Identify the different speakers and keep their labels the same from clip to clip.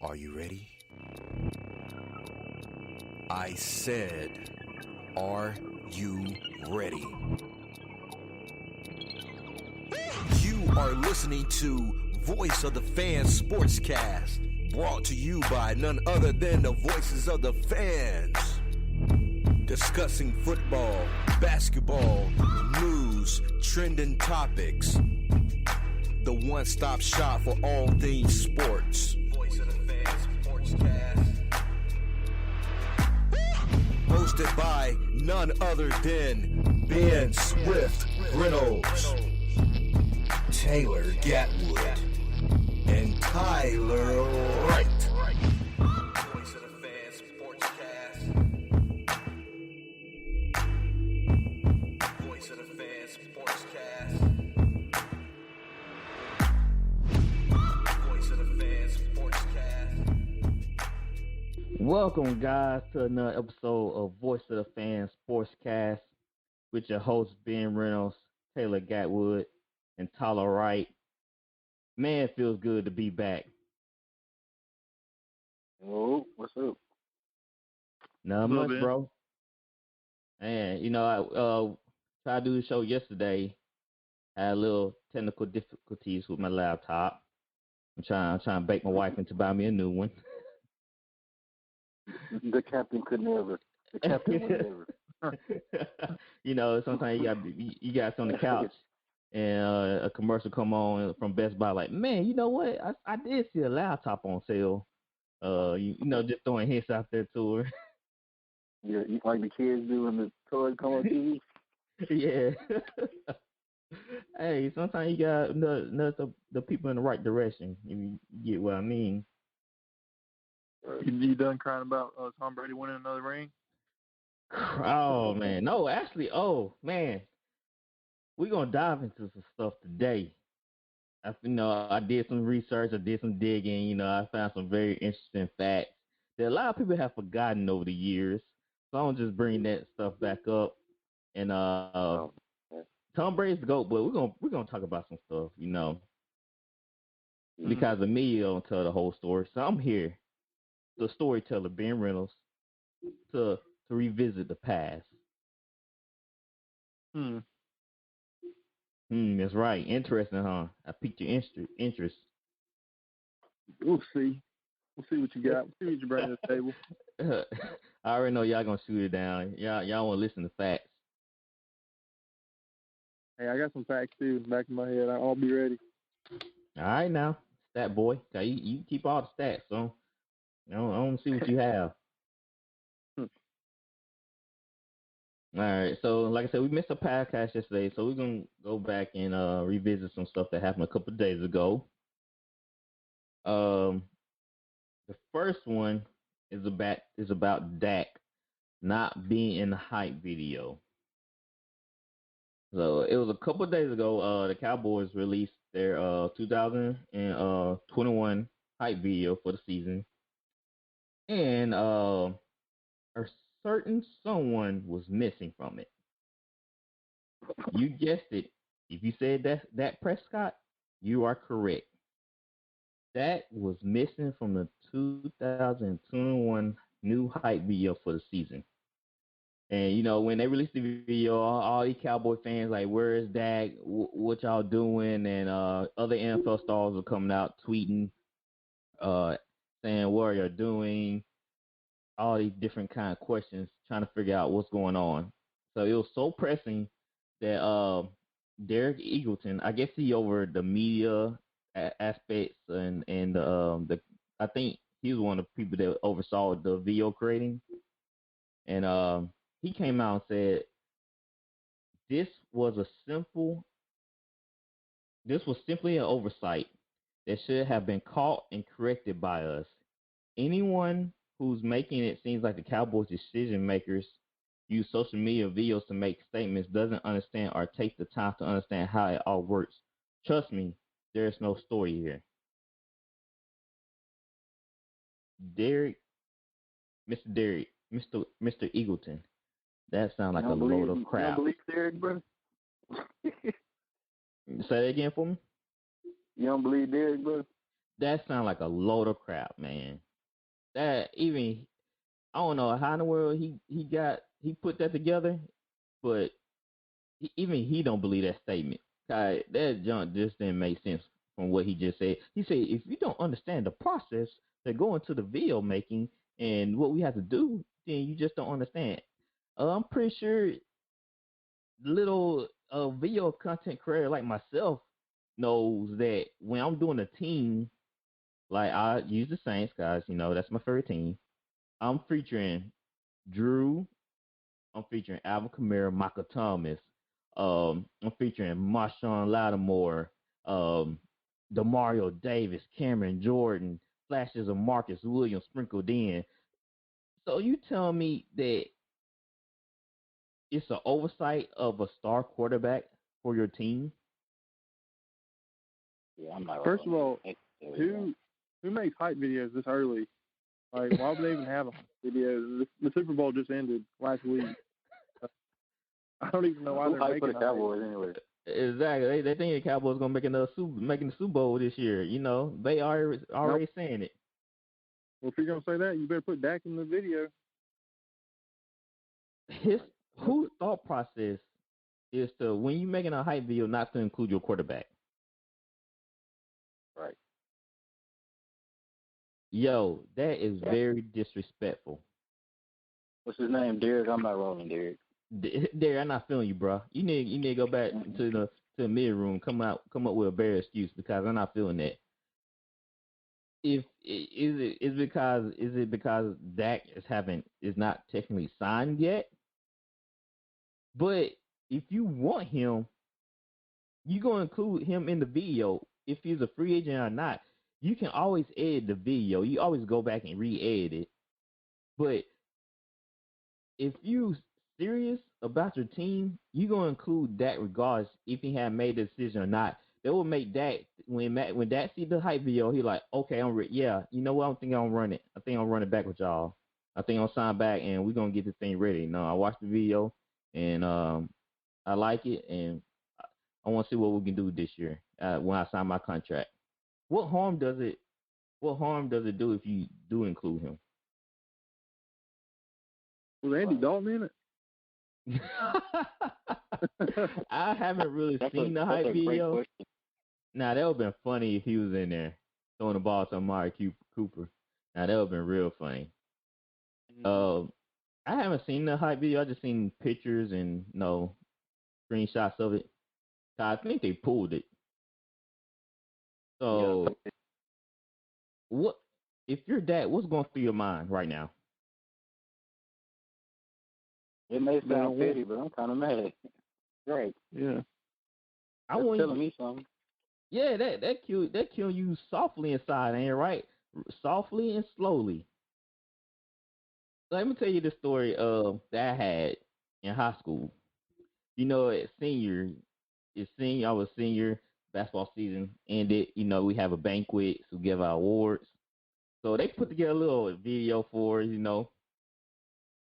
Speaker 1: Are you ready? I said, are you ready? You are listening to Voice of the Fans Sportscast, brought to you by none other than the voices of the fans. Discussing football, basketball, news, trending topics. The one-stop shop for all things sports. Voice of the Fans Sportscast. Hosted by none other than Ben Swift Reynolds, Taylor Gatwood, and Tyler Wright. Voice of the Fans Sportscast. Voice of the Fans Sportscast. Voice of the Fans Sportscast.
Speaker 2: Welcome, guys, to another episode of Voice of the Fans Sportscast with your hosts, Ben Reynolds, Taylor Gatwood, and Tyler Wright. Man, it feels good to be back.
Speaker 3: Oh, what's up?
Speaker 2: Not much, bro. Man, I tried to do the show yesterday. Had a little technical difficulties with my laptop. I'm trying to bait my wife into buy me a new one.
Speaker 3: The captain could never. The captain would never.
Speaker 2: Sometimes you got on the couch and a commercial come on from Best Buy, like, man, you know what? I did see a laptop on sale. Just throwing hints out there to her.
Speaker 3: Yeah, like the kids do when the toys come on TV.
Speaker 2: Yeah. Hey, sometimes you got nudge the people in the right direction, if you get what I mean.
Speaker 4: You done crying about Tom Brady winning another ring?
Speaker 2: Oh, man. No, actually, we're going to dive into some stuff today. I did some research. I did some digging. I found some very interesting facts that a lot of people have forgotten over the years. So I'm just bring that stuff back up. And Tom Brady's the GOAT, but we're gonna talk about some stuff, because the media don't tell the whole story. So I'm here, the storyteller Ben Reynolds, to revisit the past. That's right. Interesting, huh? I piqued your interest.
Speaker 4: We'll see. We'll see what you got. We'll see what you bring to the table.
Speaker 2: I already know y'all gonna shoot it down. Y'all want to listen to facts.
Speaker 4: Hey, I got some facts too back in my head. I'll be ready.
Speaker 2: All right, now, stat boy. Okay, you keep all the stats, so I want to see what you have. All right, so like I said, we missed a podcast yesterday, so we're gonna go back and revisit some stuff that happened a couple of days ago. The first one is about Dak not being in the hype video. So it was a couple of days ago. The Cowboys released their 2021 hype video for the season, and a certain someone was missing from it. You guessed it. If you said that Prescott, you are correct. That was missing from the 2021 new hype video for the season. And, when they released the video, all these Cowboy fans, like, where is Dak? What y'all doing? And other NFL stars are coming out tweeting, saying, what are you doing? All these different kind of questions, trying to figure out what's going on. So it was so pressing that Derek Eagleton, I guess he over the media aspects and I think he was one of the people that oversaw the video creating. And he came out and said, this was simply an oversight that should have been caught and corrected by us. Anyone who's making it seems like the Cowboys decision makers use social media videos to make statements doesn't understand or take the time to understand how it all works. Trust me, there's no story here. Mr. Eagleton. That sounds like a load of crap.
Speaker 3: You don't believe Derek, brother?
Speaker 2: Say that again for me?
Speaker 3: You don't believe Derek, brother?
Speaker 2: that sounds like a load of crap, man. That even I don't know how in the world he put that together, but even he don't believe that statement. That junk just didn't make sense from what he just said. He said if you don't understand the process that go into the video making and what we have to do, then you just don't understand. I'm pretty sure little video content creator like myself knows that when I'm doing a team, like I use the Saints, guys, that's my favorite team. I'm featuring Drew. I'm featuring Alvin Kamara, Michael Thomas. I'm featuring Marshawn Lattimore, Demario Davis, Cameron Jordan, flashes of Marcus Williams sprinkled in. So you tell me that it's an oversight of a star quarterback for your team?
Speaker 3: Yeah, I'm not.
Speaker 4: First of all, who makes hype videos this early? Like, why would they even have a hype video? The Super Bowl just ended last week. I don't even know why they're
Speaker 3: hype
Speaker 4: making
Speaker 3: for the Cowboys anyway.
Speaker 2: Exactly. They think the Cowboys gonna make making the Super Bowl this year. They are already saying it.
Speaker 4: Well, if you're gonna say that, you better put Dak in the video.
Speaker 2: Whose thought process is to when you making a hype video not to include your quarterback?
Speaker 3: Right.
Speaker 2: Yo, that is very disrespectful.
Speaker 3: What's his name? Derek? I'm not rolling, Derek.
Speaker 2: Derek, I'm not feeling you, bro. You need to go back to the mid room. Come up with a better excuse because I'm not feeling that. Is it because Dak is not technically signed yet? But if you want him, you're gonna include him in the video if he's a free agent or not. You can always edit the video. You always go back and re-edit it. But if you serious about your team, you're gonna include Dak regardless if he had made the decision or not. That will make Dak when Dak see the hype video, he like, okay, yeah, you know what? I think I'm run it. I think I'm running back with y'all. I think I'll sign back and we're gonna get this thing ready. No, I watched the video and I like it and I want to see what we can do this year when I sign my contract. What harm does it do if you do include him?
Speaker 4: Was Andy Dalton in it?
Speaker 2: I haven't really seen the hype video. Now, that would have been funny if he was in there throwing the ball to Amari Cooper. Now, that would have been real funny. I haven't seen the hype video. I just seen pictures and screenshots of it. I think they pulled it. So, what if you're Dak? What's going through your mind right now?
Speaker 3: It may sound petty, but I'm kind of mad. Right.
Speaker 4: Yeah.
Speaker 3: That's telling me something.
Speaker 2: Yeah, that kill you softly inside, ain't it right? Softly and slowly. Let me tell you the story that I had in high school. At I was senior, basketball season ended. We have a banquet to give out awards. So they put together a little video for us,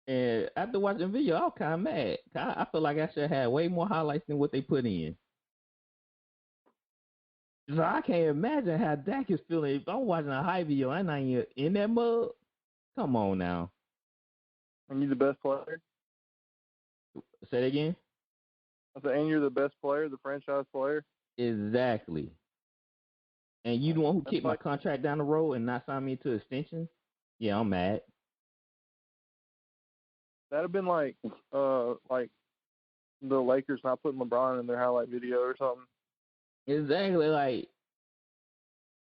Speaker 2: And after watching the video, I was kind of mad. I feel like I should have had way more highlights than what they put in. So I can't imagine how Dak is feeling if I'm watching a high video and I ain't in that mug. Come on now.
Speaker 4: And you're the best player?
Speaker 2: Say it again?
Speaker 4: I said, and you're the best player, the franchise player?
Speaker 2: Exactly. And you the one who kicked my contract down the road and not signed me to extension? Yeah, I'm mad.
Speaker 4: That'd have been like the Lakers not putting LeBron in their highlight video or something.
Speaker 2: Exactly. Like,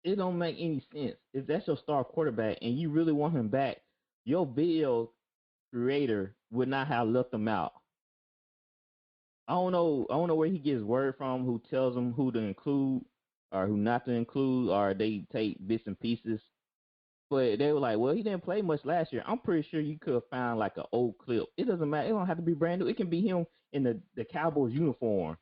Speaker 2: it don't make any sense. If that's your star quarterback and you really want him back, your video creator would not have left him out. I don't know where he gets word from, who tells him who to include or who not to include, or they take bits and pieces. But they were like, well, he didn't play much last year. I'm pretty sure you could have found like an old clip. It doesn't matter. It don't have to be brand new. It can be him in the Cowboys uniform,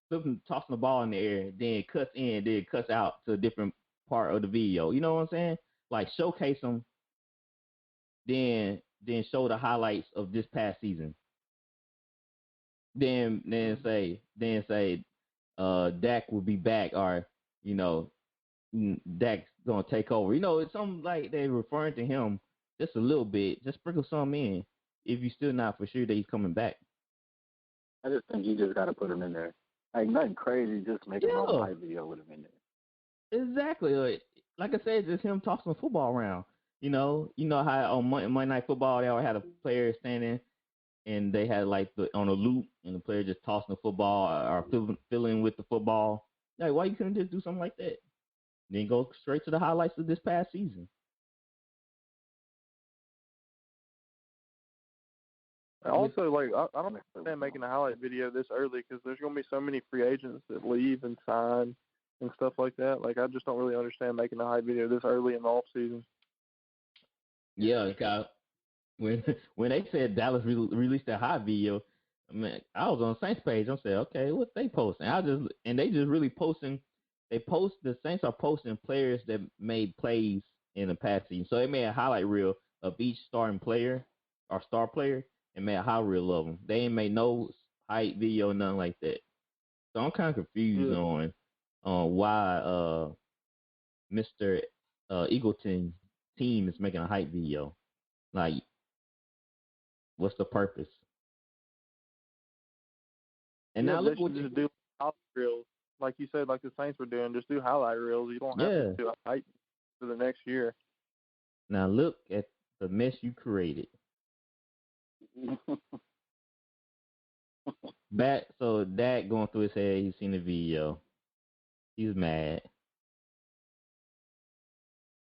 Speaker 2: tossing the ball in the air, then it cuts in, then it cuts out to a different part of the video. You know what I'm saying? Like showcase him, then show the highlights of this past season. Then say Dak will be back, or Dak's gonna take over. It's something like they're referring to him just a little bit. Just sprinkle some in if you're still not for sure that he's coming back.
Speaker 3: I just think you just got to put him in there. Like, nothing crazy, just make a normal hype video with him in there.
Speaker 2: Exactly. Like I said, just him tossing the football around. You know how on Monday Night Football they always had a player standing and they had like on a loop and the player just tossing the football or filling with the football. Like, why you couldn't just do something like that? Then go straight to the highlights of this past season.
Speaker 4: Also, like, I don't understand making a highlight video this early because there's going to be so many free agents that leave and sign and stuff like that. Like, I just don't really understand making a highlight video this early in the off season.
Speaker 2: Yeah, because when they said Dallas released that high video, I mean, I was on the Saints page. I'm saying, okay, what they posting? They just really posting. The Saints are posting players that made plays in the past season. So they made a highlight reel of each starting player or star player and made a highlight reel of them. They ain't made no hype video, nothing like that. So I'm kind of confused on why Mr. Eagleton's team is making a hype video. Like, what's the purpose? And now look what you
Speaker 4: do highlight reels, like you said, like the Saints were doing. Just do highlight reels. You don't have to do a hype for the next year.
Speaker 2: Now look at the mess you created. So Dak going through his head. He's seen the video. He's mad.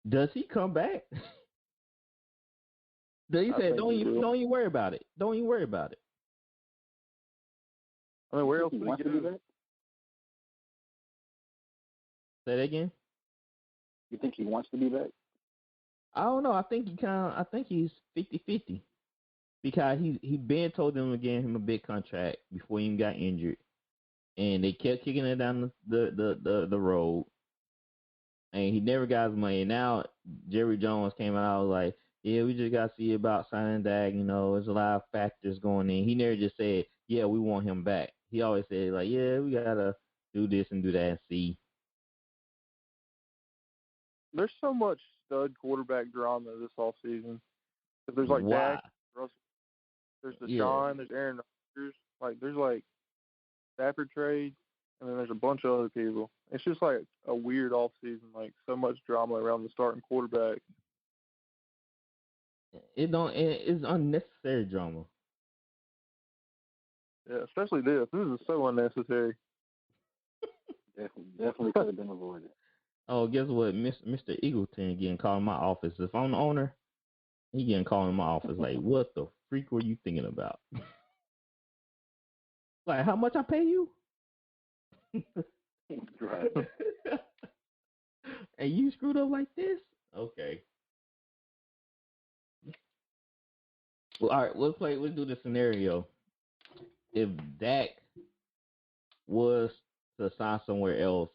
Speaker 2: Does he come back? He said, "Don't you worry about it. Don't you worry about it."
Speaker 4: I mean, where else would he go?
Speaker 2: Say that again.
Speaker 3: You think he wants to be back?
Speaker 2: I don't know. I think he's 50-50 because he been told them to give him a big contract before he even got injured, and they kept kicking it down the road, and he never got his money. Now Jerry Jones came out and was like, yeah, we just got to see about signing Dak. There's a lot of factors going in. He never just said, yeah, we want him back. He always said, like, yeah, we got to do this and do that and see.
Speaker 4: There's so much stud quarterback drama this offseason. There's like Dak, Russell, there's Deshaun, there's Aaron Rodgers. Like, there's like Stafford trade, and then there's a bunch of other people. It's just like a weird offseason, like so much drama around the starting quarterback.
Speaker 2: It's unnecessary drama.
Speaker 4: Yeah, especially this. This is so unnecessary.
Speaker 3: Definitely could have been avoided.
Speaker 2: Oh, guess what? Mr. Eagleton getting called in my office. If I'm the owner, he getting called in my office. Like, what the freak were you thinking about? Like, how much I pay you?
Speaker 3: Right.
Speaker 2: And you screwed up like this? Okay. Well, all right, let's do the scenario. If Dak was to sign somewhere else,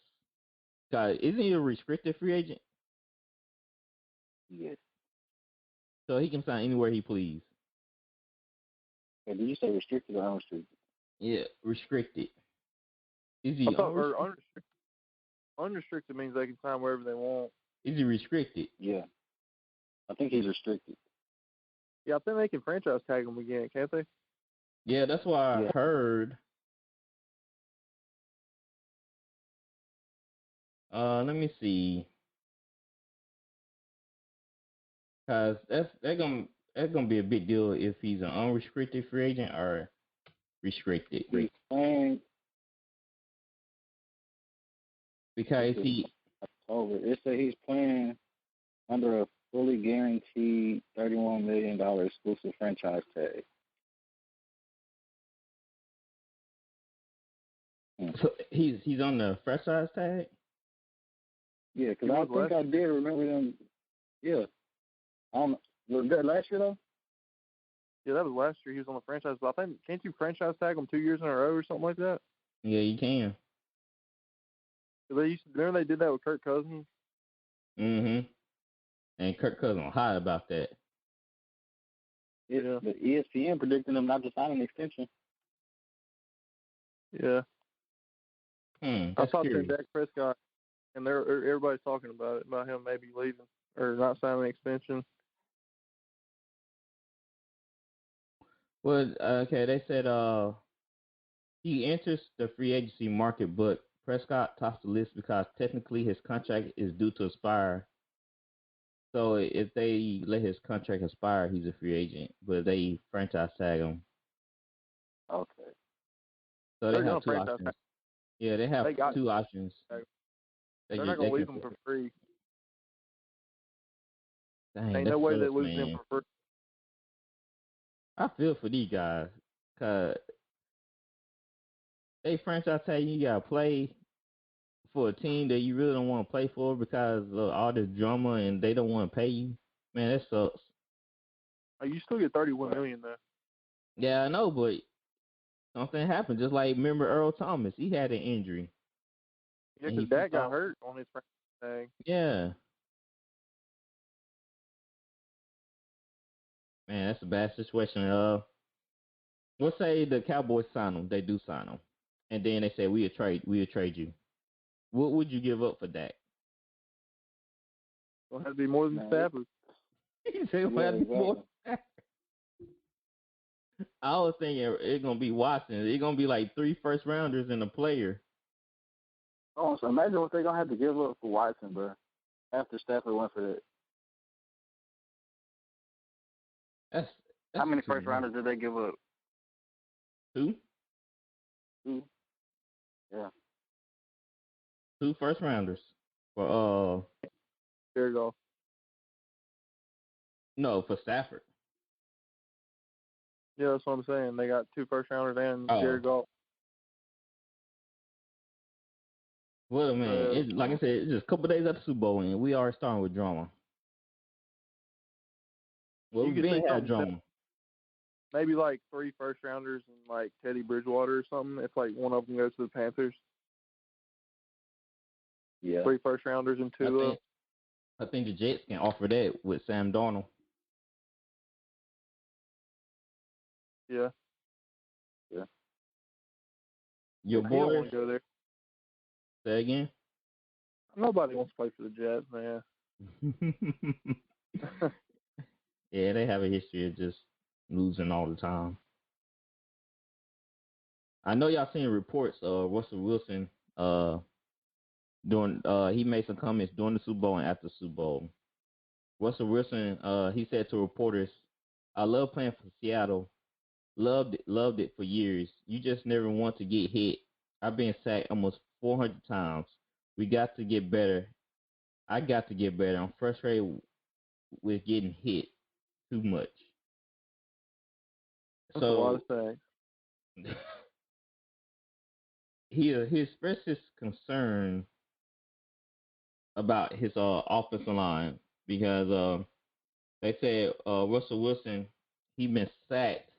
Speaker 2: God, isn't he a restricted free agent?
Speaker 3: Yes.
Speaker 2: So he can sign anywhere he please.
Speaker 3: Hey, did you say restricted or unrestricted?
Speaker 2: Yeah, restricted. Is he
Speaker 4: unrestricted? Unrestricted means they can sign wherever they want.
Speaker 2: Is he restricted?
Speaker 3: Yeah. I think he's restricted.
Speaker 4: Yeah, I think they can franchise tag him again, can't they?
Speaker 2: Yeah, that's what I heard. Let me see. Cause that's gonna be a big deal if he's an unrestricted free agent or restricted.
Speaker 3: He's playing
Speaker 2: Because
Speaker 3: it said he's playing under a fully guaranteed $31 million exclusive franchise tag.
Speaker 2: So he's on the franchise tag?
Speaker 3: Yeah, because I think I did remember them. Yeah. Was that last year, though?
Speaker 4: Yeah, that was last year. He was on the franchise. But I think, can't you franchise tag him 2 years in a row or something like that?
Speaker 2: Yeah, you can.
Speaker 4: Remember they did that with Kirk Cousins?
Speaker 2: Mm-hmm. And Kirk Cousins was hot about that.
Speaker 3: Yeah. But ESPN predicting him not to sign an extension.
Speaker 4: Yeah.
Speaker 2: I
Speaker 4: saw Dak Prescott and everybody's talking about him maybe leaving or not signing an extension.
Speaker 2: Well, okay, they said he enters the free agency market, but Prescott tops the list because technically his contract is due to expire. So if they let his contract expire, he's a free agent, but they franchise tag him.
Speaker 3: Okay.
Speaker 2: So they have two options. Yeah, they have two options.
Speaker 4: They're not going to leave him for free.
Speaker 2: Dang,
Speaker 4: ain't no way they lose him for free.
Speaker 2: I feel for these guys because they franchise tag you got to play for a team that you really don't want to play for because of all this drama and they don't want to pay you. Man, that sucks.
Speaker 4: You still get $31 million though.
Speaker 2: Yeah, I know, but something happened. Just like remember Earl Thomas, he had an injury.
Speaker 4: Yeah, because Dad got hurt on his franchise tag.
Speaker 2: Yeah. Man, that's a bad situation. Let's say the Cowboys sign him. They do sign him, and then they say we'll trade you. What would you give up for that?
Speaker 4: Don't have to be more than Stafford.
Speaker 2: He said it'll have to be more. I was thinking it's gonna be Watson. It's gonna be like 3 first-rounders and a player.
Speaker 3: Oh, so imagine what they're gonna have to give up for Watson, bro. After Stafford went for that.
Speaker 2: That's
Speaker 3: how many first-rounders did they give up?
Speaker 2: 2.
Speaker 3: 2. Yeah.
Speaker 2: 2 first-rounders for
Speaker 4: Jared Goff.
Speaker 2: No, for Stafford.
Speaker 4: Yeah, that's what I'm saying. They got 2 first-rounders and Jared Goff.
Speaker 2: Well, man, like I said, it's just a couple days after the Super Bowl, and we are starting with drama. Well, we've been had drama.
Speaker 4: Maybe like 3 first-rounders and like Teddy Bridgewater or something. If like one of them goes to the Panthers.
Speaker 3: Yeah.
Speaker 4: 3 first-rounders and 2.
Speaker 2: I think the Jets can offer that with Sam Darnold.
Speaker 4: Yeah.
Speaker 3: Yeah.
Speaker 2: Your boy.
Speaker 4: Want to go there.
Speaker 2: Say again.
Speaker 4: Nobody wants to play for the Jets, man.
Speaker 2: Yeah, they have a history of just losing all the time. I know y'all seen reports of Russell Wilson he made some comments during the Super Bowl and after the Super Bowl. Russell Wilson, he said to reporters, "I love playing for Seattle. Loved it for years. You just never want to get hit. I've been sacked almost 400 times. We got to get better. I got to get better. I'm frustrated with getting hit too much."
Speaker 4: That's a lot of things.
Speaker 2: He expressed his concern about his offensive line because they said Russell Wilson, he been sacked.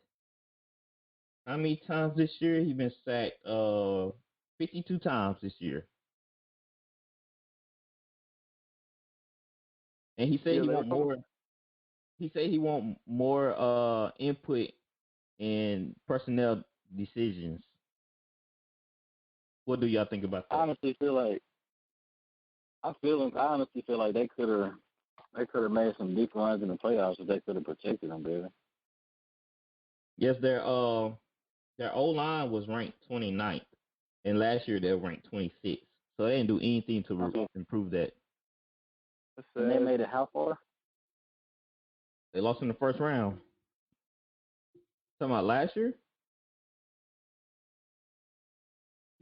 Speaker 2: How many times this year? He been sacked 52 times this year. And he said he want more. He said he want more input in personnel decisions. What do y'all think about that?
Speaker 3: I honestly feel like they could have made some deep runs in the playoffs if they could have protected them better.
Speaker 2: Yes, their O-line was ranked 29th, and last year they were ranked 26th. So they didn't do anything to improve that.
Speaker 3: And they made it how far?
Speaker 2: They lost in the first round. Talking about last year?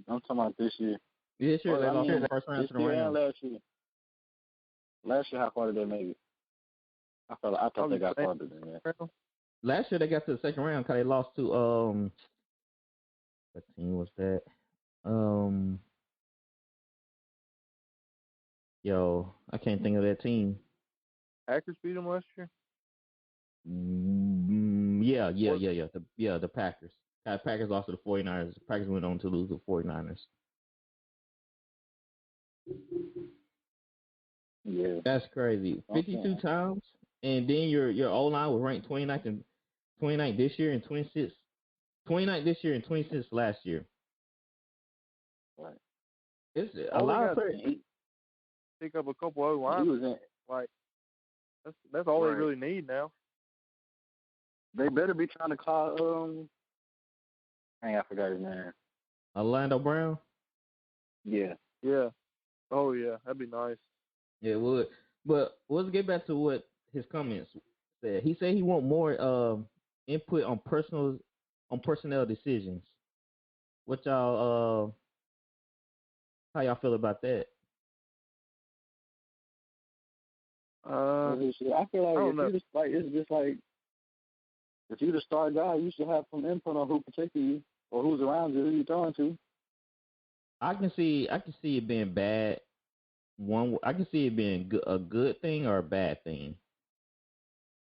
Speaker 3: I'm talking about this year.
Speaker 2: This year they lost in the first round to the Rams.
Speaker 3: Last year. Last year, how far did they make it? I thought they got farther than that.
Speaker 2: Last year they got to the second round because they lost to what team was that? I can't think of that team.
Speaker 4: Packers beat them last year.
Speaker 2: The Packers. The Packers lost to the 49ers. The Packers went on to lose to the 49ers.
Speaker 3: Yeah.
Speaker 2: That's crazy. 52 times, and then your O-line was ranked 29th this year and 26th. 29th this year and 26th last year.
Speaker 3: Right.
Speaker 2: It's a lot of players.
Speaker 4: pick up a couple of
Speaker 3: He
Speaker 4: linemen.
Speaker 3: was in.
Speaker 4: Like that's all
Speaker 3: Right.
Speaker 4: they really need now.
Speaker 3: They better be trying to call. I forgot his name.
Speaker 2: Orlando Brown.
Speaker 3: Yeah.
Speaker 4: Yeah. Oh yeah, that'd be nice.
Speaker 2: Yeah, it would. But let's get back to what his comments said. He said he want more input on personnel decisions. What y'all how y'all feel about that?
Speaker 4: Uh,
Speaker 3: I feel like
Speaker 4: don't know.
Speaker 3: it's just like if you're the star guy, you should have some input on who protecting you or who's around you, who you throwing to.
Speaker 2: I can see it being bad. I can see it being a good thing or a bad thing.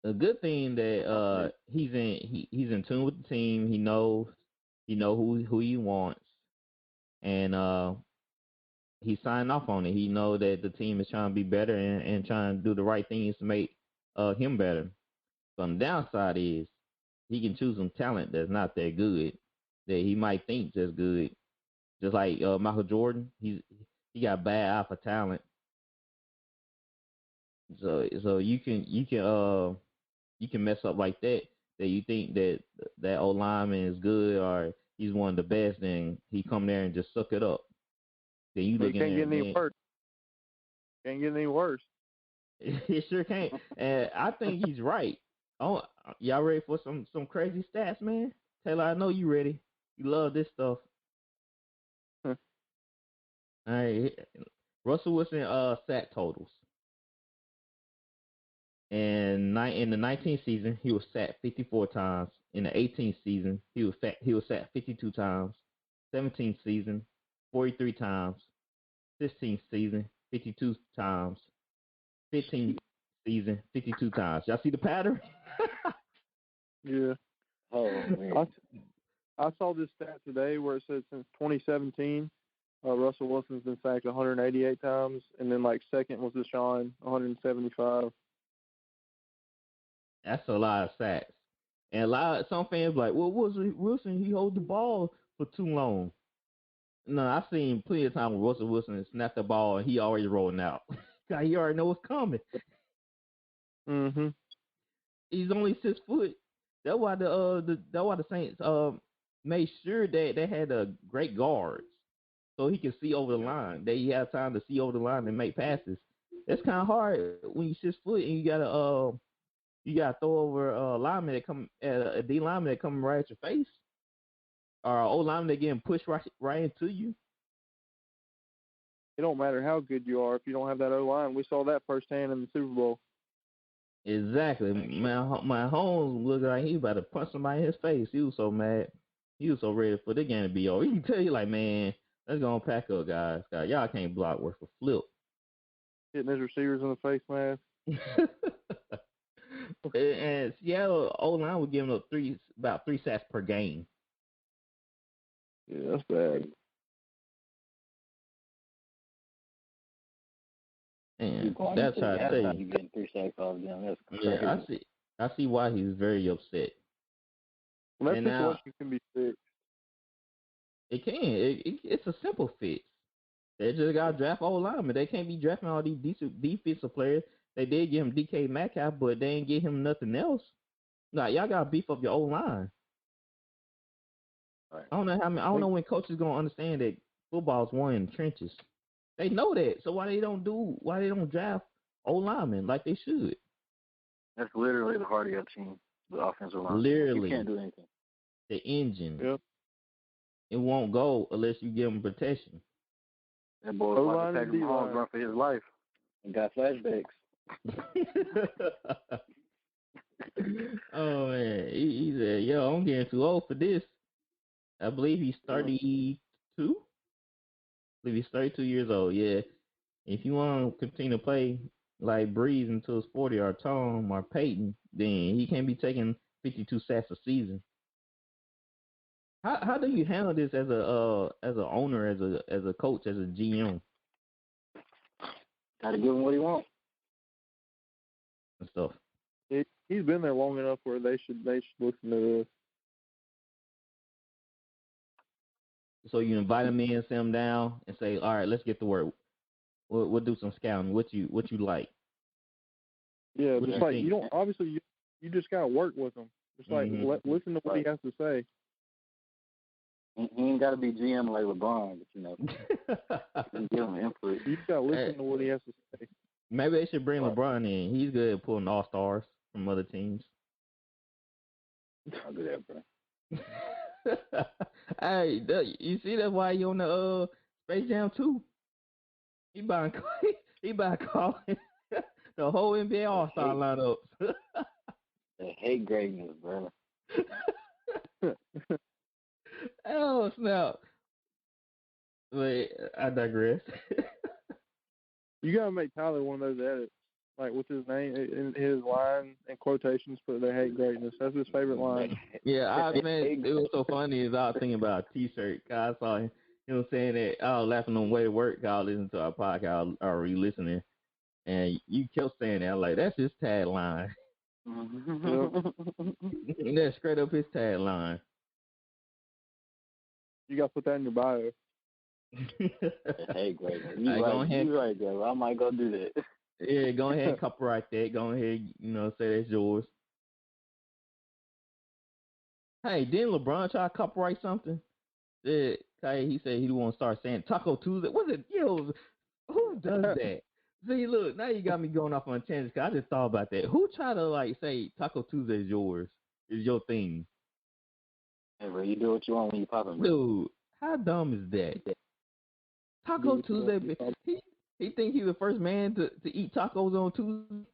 Speaker 2: A good thing that he's in tune with the team. He knows who he wants, and he signed off on it. He know that the team is trying to be better and trying to do the right things to make him better. So the downside is he can choose some talent that's not that good, that he might think just good. Just like Michael Jordan, he got bad eye for talent. So you can mess up like that you think that old lineman is good or he's one of the best, and he come there and just suck it up. Then you look in
Speaker 4: can't
Speaker 2: there
Speaker 4: get any worse. Can't get any worse.
Speaker 2: It sure can't. And I think he's right. Oh, y'all ready for some crazy stats, man? Taylor, I know you ready. You love this stuff. All right, Russell Wilson sack totals. And in the 19th season, he was sacked 54 times. In the 18th season, he was sacked 52 times. 17th season, 43 times. 16th season, 52 times. 15th season, 52 times. Y'all see the pattern?
Speaker 4: Yeah.
Speaker 3: Oh man.
Speaker 4: I saw this stat today where it says since 2017, Russell Wilson's been sacked 188 times, and then like second was Deshaun, 175.
Speaker 2: That's a lot of sacks. And some fans like, well, Wilson, he hold the ball for too long. No, I've seen plenty of times where Russell Wilson snapped the ball and he already rolling out. He already know what's coming.
Speaker 4: Mm-hmm.
Speaker 2: He's only 6 foot. That's why the Saints made sure that they had a great guards so he can see over the line. That he had time to see over the line and make passes. That's kind of hard when you're 6 foot and you gotta throw over a lineman that come a D lineman that coming right at your face, or an O lineman that getting pushed right into you.
Speaker 4: It don't matter how good you are if you don't have that O line. We saw that firsthand in the Super Bowl.
Speaker 2: Exactly. Mahomes looked like he about to punch somebody in his face. He was so mad. He was so ready for the game to be over. You can tell you like, man, let's go and pack up, guys. Y'all can't block worth a flip.
Speaker 4: Hitting his receivers in the face, man.
Speaker 2: And Seattle O-line was giving up about 3 sacks per game.
Speaker 4: Yeah, that's bad.
Speaker 2: And that's how I say.
Speaker 3: You getting 3 sacks off them? That's crazy.
Speaker 2: Yeah, I see why he's very upset.
Speaker 4: Well, that situation can be fixed.
Speaker 2: It can. It's a simple fix. They just got to draft old linemen. They can't be drafting all these decent defensive players. They did get him DK Metcalf, but they ain't get him nothing else. Like, y'all got to beef up your old line.
Speaker 3: Right.
Speaker 2: I don't know when coaches gonna understand that football's won in the trenches. They know that, so why they don't draft old linemen like they should?
Speaker 3: That's literally the heart of your team, the offensive line.
Speaker 2: Literally,
Speaker 3: you can't do anything.
Speaker 2: The engine.
Speaker 4: Yep.
Speaker 2: It won't go unless you give them protection.
Speaker 3: That boy was about to take Mahomes run for his life and got flashbacks.
Speaker 2: Oh man, he said, "Yo, I'm getting too old for this." I believe he's 32. I believe he's 32 years old. Yeah. If you want to continue to play like Breeze until he's 40, or Tom or Peyton, then he can't be taking 52 sacks a season. How do you handle this as an owner, as a coach, as a GM?
Speaker 3: Gotta give him what he wants
Speaker 2: and stuff.
Speaker 4: He's been there long enough where they should listen to this.
Speaker 2: So you invite him in, sit him down, and say, "All right, let's get to work. We'll do some scouting. What you like?
Speaker 4: Yeah,
Speaker 2: What
Speaker 4: just
Speaker 2: you
Speaker 4: like
Speaker 2: think?
Speaker 4: you don't obviously you just gotta work with him. Just like listen to what he has to say.
Speaker 3: He ain't got to be GM like LeBron, but give him input.
Speaker 4: You gotta listen to what he has to say.
Speaker 2: Maybe they should bring LeBron in. He's good at pulling all-stars from other teams.
Speaker 3: I'll do that, bro.
Speaker 2: Hey, you see that's why you on the Space Jam 2? He about calling the whole NBA All-Star lineups.
Speaker 3: They hate greatness, bro.
Speaker 2: Oh, snap. Wait, I digress.
Speaker 4: You gotta make Tyler one of those edits, like with his name in his line and quotations, but they hate greatness. That's his favorite line.
Speaker 2: Yeah, man, it was so funny as I was thinking about a T-shirt. I saw him, saying that I was laughing on the way to work. I was listening to our podcast, or re-listening, and you kept saying that. I'm like, that's his tagline. That's straight up his tagline.
Speaker 4: You gotta put that in your bio.
Speaker 3: Hey, great. You right there. I might go do that.
Speaker 2: Yeah, go ahead and copyright that. Go ahead, say that's yours. Hey, didn't LeBron try to copyright something? He said he want to start saying Taco Tuesday. What's it? Who does that? See, look, now you got me going off on tangents. Cause I just thought about that. Who tried to say Taco Tuesday is yours? Is your thing?
Speaker 3: Hey, bro, you do what you want when you popping, bro.
Speaker 2: Dude, how dumb is that? Taco Tuesday. He think he's the first man to eat tacos on Tuesday.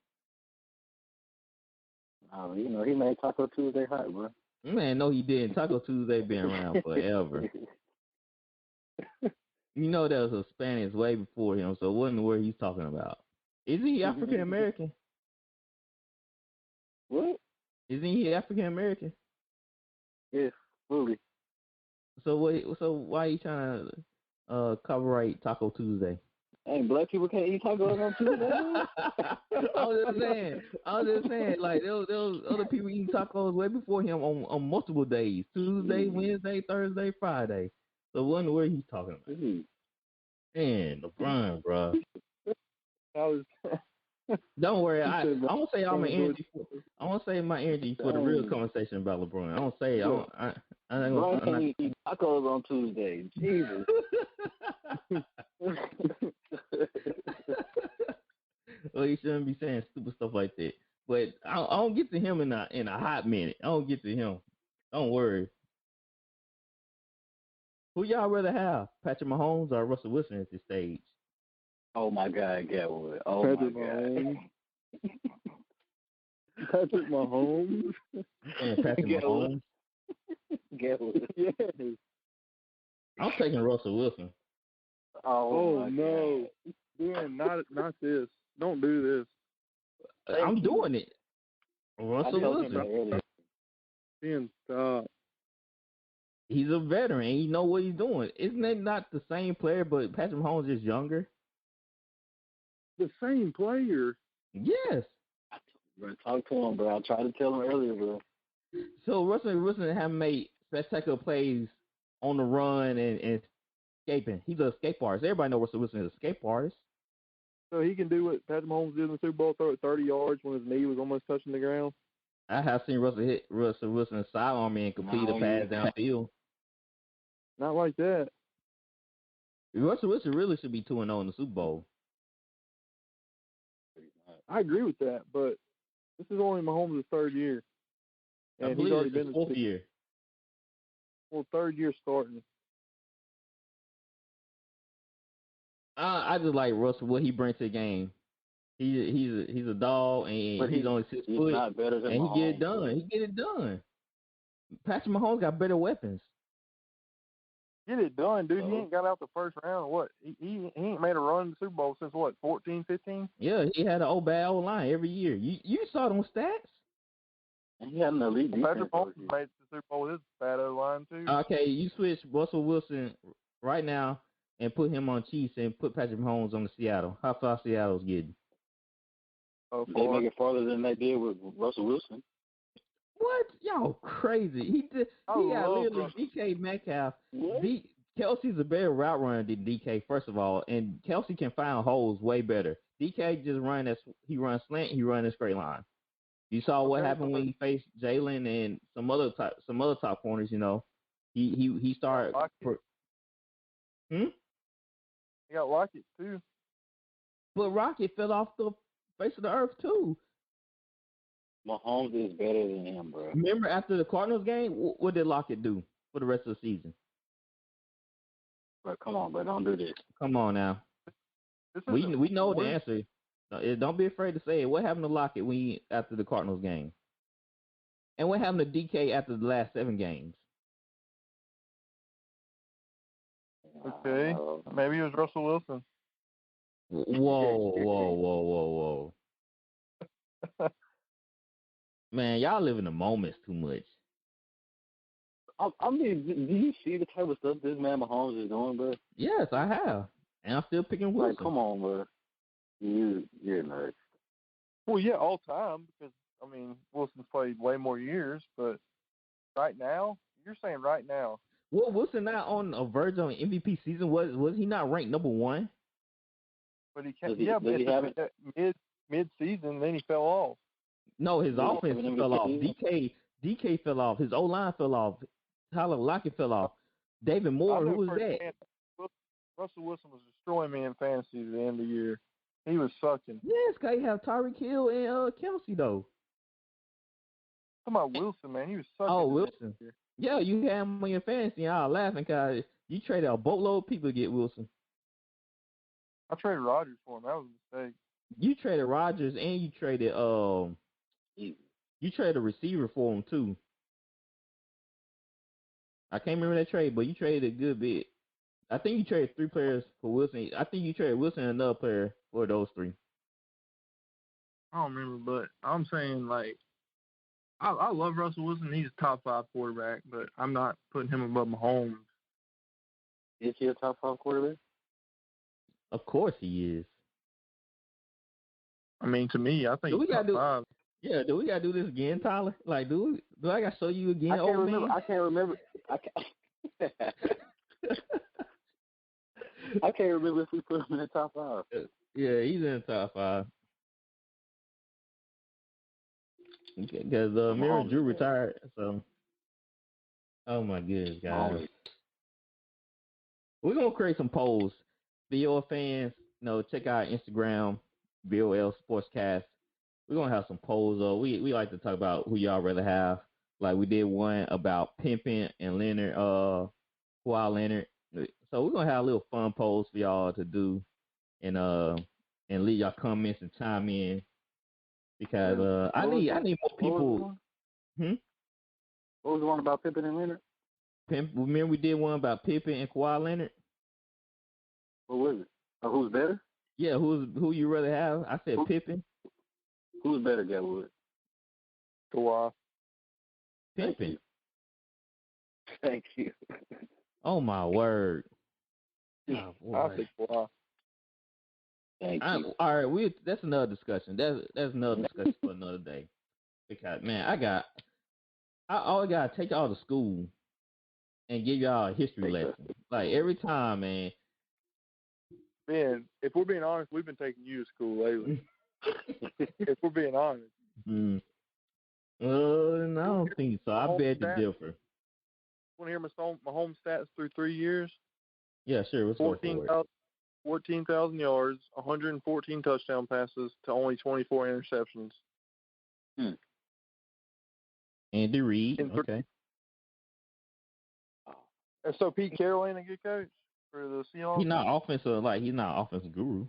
Speaker 3: Oh, he made Taco Tuesday hot, bro.
Speaker 2: Man, no, he didn't. Taco Tuesday been around forever. That was a Spanish way before him, so what in the world he's talking about? Isn't he African American?
Speaker 3: What?
Speaker 2: Isn't he African American?
Speaker 3: Yeah, fully.
Speaker 2: So why are you trying to copyright Taco Tuesday?
Speaker 3: Hey, black people can't eat tacos on Tuesday.
Speaker 2: I was just saying, like there was other people eating tacos way before him on multiple days: Tuesday, Wednesday, Thursday, Friday. So what in the world he's talking about? Man, LeBron, bro. Don't worry, I won't say all my energy. I won't say my energy for the real conversation about LeBron. I won't say
Speaker 3: LeBron can't eat tacos on Tuesday. Jesus.
Speaker 2: Well, you shouldn't be saying stupid stuff like that. But I don't get to him in a hot minute. I don't get to him. Don't worry. Who y'all rather have, Patrick Mahomes or Russell Wilson at this stage?
Speaker 3: Oh my God, Gatwood. Oh
Speaker 4: Patrick
Speaker 3: my God.
Speaker 4: Patrick Mahomes.
Speaker 2: And Patrick Mahomes.
Speaker 3: Gatwood.
Speaker 4: Yes.
Speaker 2: I'm taking Russell Wilson.
Speaker 3: Oh
Speaker 4: no. Dan, not this. Don't do this.
Speaker 2: I'm doing it. Russell Wilson.
Speaker 4: Dan, stop.
Speaker 2: He's a veteran. He know what he's doing. Isn't that not the same player, but Patrick Mahomes is younger?
Speaker 4: The same player?
Speaker 2: Yes.
Speaker 3: Bro, talk to him, bro. I tried to tell him earlier, bro.
Speaker 2: So Russell Wilson have made spectacular plays on the run and escaping. He's a escape artist. Everybody knows Russell Wilson is a escape artist.
Speaker 4: So he can do what Patrick Mahomes did in the Super Bowl, throw it 30 yards when his knee was almost touching the ground?
Speaker 2: I have seen Russell Wilson sidearm and complete a pass downfield.
Speaker 4: Not like that.
Speaker 2: Russell Wilson really should be 2-0 in the Super Bowl.
Speaker 4: I agree with that, but this is only Mahomes' third year. And
Speaker 2: I believe
Speaker 4: he's already
Speaker 2: it's
Speaker 4: been
Speaker 2: his fourth year.
Speaker 4: Well, third year starting.
Speaker 2: I just like Russell, what he brings to the game. He's a dog, and
Speaker 3: but
Speaker 2: he's only 6 foot,
Speaker 3: not better than
Speaker 2: and
Speaker 3: Mahomes,
Speaker 2: he get it done. He get it done. Patrick Mahomes got better weapons.
Speaker 4: Get it done, dude. He ain't got out the first round. What? He ain't made a run in the Super Bowl since, what, 14, 15?
Speaker 2: Yeah, he had an bad old line every year. You saw them stats?
Speaker 3: And he had an elite defense.
Speaker 4: Patrick Mahomes made the Super Bowl with his bad old line, too.
Speaker 2: Okay, you switch Russell Wilson right now and put him on Chiefs and put Patrick Mahomes on the Seattle. How far Seattle's getting?
Speaker 3: They make it farther than they did with Russell Wilson.
Speaker 2: What? Y'all crazy. He got literally DK Metcalf Kelsey's a better route runner than DK, first of all, and Kelsey can find holes way better. DK just he runs slant, he runs a straight line. You saw what happened when he faced Jalen and some other top corners. You know, he started.
Speaker 4: He got Lockett too.
Speaker 2: But Rocket fell off the face of the earth too.
Speaker 3: Mahomes is better than him, bro.
Speaker 2: Remember after the Cardinals game, what did Lockett do for the rest of the season?
Speaker 3: But come on, bro, don't do this.
Speaker 2: Come on now. We know the answer. Don't be afraid to say it. What happened to Lockett after the Cardinals game? And what happened to DK after the last 7 games?
Speaker 4: Okay, maybe it was Russell Wilson.
Speaker 2: Whoa. Man, y'all live in the moments too much.
Speaker 3: I mean, do you see the type of stuff this man Mahomes is doing, bro?
Speaker 2: Yes, I have. And I'm still picking Wilson.
Speaker 3: Like, come on, bro. You're nuts.
Speaker 4: Well, yeah, all time, because, I mean, Wilson's played way more years, but right now, you're saying right now.
Speaker 2: Well, Wilson not on a verge on MVP season. Was he not ranked number 1?
Speaker 4: But he can't. Yeah, but mid-season, then he fell off.
Speaker 2: No, his offense fell off. DK fell off. His O-line fell off. Tyler Lockett fell off. David Moore, who was that?
Speaker 4: Russell Wilson was destroying me in fantasy at the end of the year. He was sucking.
Speaker 2: Yes, because you have Tyreek Hill and Kelsey, though.
Speaker 4: Come on, Wilson, man. He was sucking.
Speaker 2: Oh, Wilson. Yeah, you had him on your fantasy, and I was laughing because you traded a boatload of people to get Wilson.
Speaker 4: I traded Rodgers for him. That was a mistake.
Speaker 2: You traded Rodgers, and you traded a receiver for him, too. I can't remember that trade, but you traded a good bit. I think you traded 3 players for Wilson. I think you traded Wilson and another player for those 3.
Speaker 4: I don't remember, but I'm saying, like, I love Russell Wilson. He's a top 5 quarterback, but I'm not putting him above Mahomes.
Speaker 3: Is he a top 5 quarterback?
Speaker 2: Of course he is.
Speaker 4: I mean, to me, I think he's top 5.
Speaker 2: Yeah, do we gotta do this again, Tyler? Like, do I gotta show you again?
Speaker 3: I can't remember. I can't remember. I can't remember if we put him in the top 5.
Speaker 2: Yeah, he's in the top 5. Because Mary Drew retired, so. Oh my goodness, guys. We're gonna create some polls. VOL fans, check out Instagram, VOL Sportscast. We're gonna have some polls. We like to talk about who y'all rather have. Like we did one about Pimpin and Leonard, Kawhi Leonard. So we're gonna have a little fun polls for y'all to do, and leave y'all comments and chime in because I need more people.
Speaker 3: What was the one about Pimpin and Leonard?
Speaker 2: Remember we did one about Pimpin and Kawhi Leonard.
Speaker 3: What was it? Who's better?
Speaker 2: Yeah, who you rather have? I said Pimpin.
Speaker 3: Who's better, Gatwood?
Speaker 4: Kawhi.
Speaker 2: Pimpin.
Speaker 3: Thank you.
Speaker 2: Oh my word.
Speaker 4: Oh, I think Kawhi.
Speaker 3: Thank you.
Speaker 2: All right, that's another discussion. That's another discussion for another day. Because man, I always gotta take y'all to school and give y'all a history lesson. Like every time, man.
Speaker 4: Man, if we're being honest, we've been taking you to school lately. If we're being honest.
Speaker 2: No, I don't think so. I beg to differ.
Speaker 4: Want to hear Mahomes stats through 3 years?
Speaker 2: Yeah, sure. Let's go for it.
Speaker 4: 14,000 yards, 114 touchdown passes to only 24 interceptions.
Speaker 2: Andy Reid. Okay.
Speaker 4: And so Pete Carroll ain't a good coach for the Seahawks?
Speaker 2: He's not offensive guru.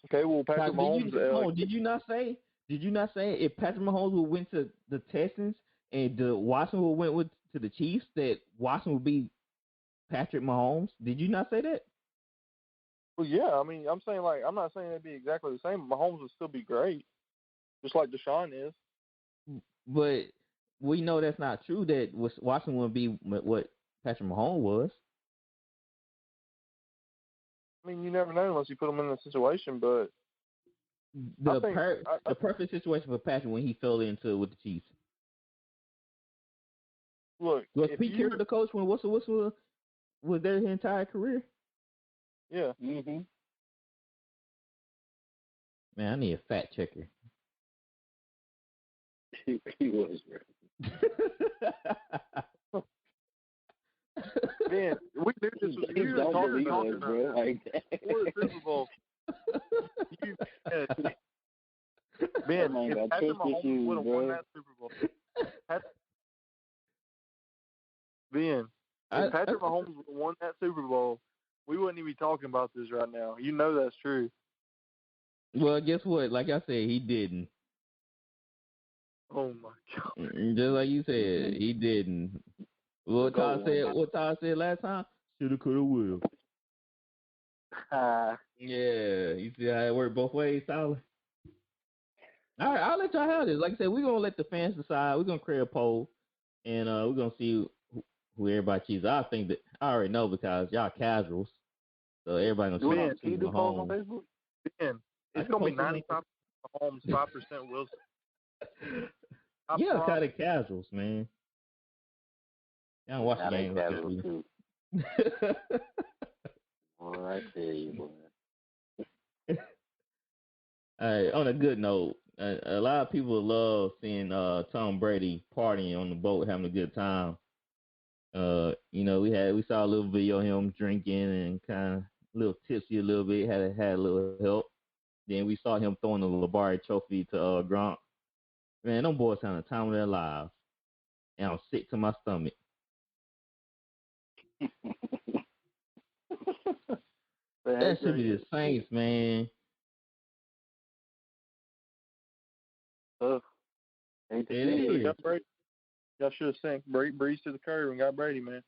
Speaker 4: Okay, well, Patrick Mahomes.
Speaker 2: Did you not say if Patrick Mahomes went to the Texans and Washington went to the Chiefs that Washington would be Patrick Mahomes? Did you not say that?
Speaker 4: Well, yeah. I mean, I'm not saying it'd be exactly the same. Mahomes would still be great, just like Deshaun is.
Speaker 2: But we know that's not true. That Washington would be what Patrick Mahomes was.
Speaker 4: I mean, you never know unless you put him in a situation, but
Speaker 2: the perfect situation for Patrick when he fell into with the Chiefs.
Speaker 4: Look,
Speaker 2: was Pete Carroll the coach when Whistle was there his entire career?
Speaker 4: Yeah.
Speaker 3: Mm-hmm.
Speaker 2: Man, I need a fact checker.
Speaker 3: He was, bro.
Speaker 4: Man, we knew this was you
Speaker 3: don't
Speaker 4: talking
Speaker 3: believe
Speaker 4: about
Speaker 3: us, bro. Like
Speaker 4: before the Super Bowl. You said, man, if Patrick Mahomes would have won that Super Bowl, if Patrick Mahomes would have won that Super Bowl, we wouldn't even be talking about this right now. You know that's true.
Speaker 2: Well, guess what? Like I said, he didn't.
Speaker 4: Oh my God!
Speaker 2: Just like you said, he didn't. What Todd said last time? Shoulda, coulda, woulda. Yeah, you see how it worked both ways, Tyler? All right, I'll let y'all have this. Like I said, we're going to let the fans decide. We're going to create a poll, and we're going to see who everybody chooses. I think that I already know because y'all casuals, so everybody going to choose Mahomes.
Speaker 3: On Facebook?
Speaker 4: Ben, it's going to be 95% Mahomes, 5% Wilson.
Speaker 2: Yeah, kind of casuals, man. Y'all watch the game.
Speaker 3: Casuals, too. Well, I tell you, boy.
Speaker 2: On a good note, a lot of people love seeing Tom Brady partying on the boat, having a good time. We saw a little video of him drinking and kind of a little tipsy a little bit, had a little help. Then we saw him throwing the Lebron trophy to Gronk. Man, them boys having the time of their lives. And I'm sick to my stomach. That should be the Saints, man.
Speaker 3: It
Speaker 2: is.
Speaker 4: Y'all should have sent Breeze to the curb and got Brady, man.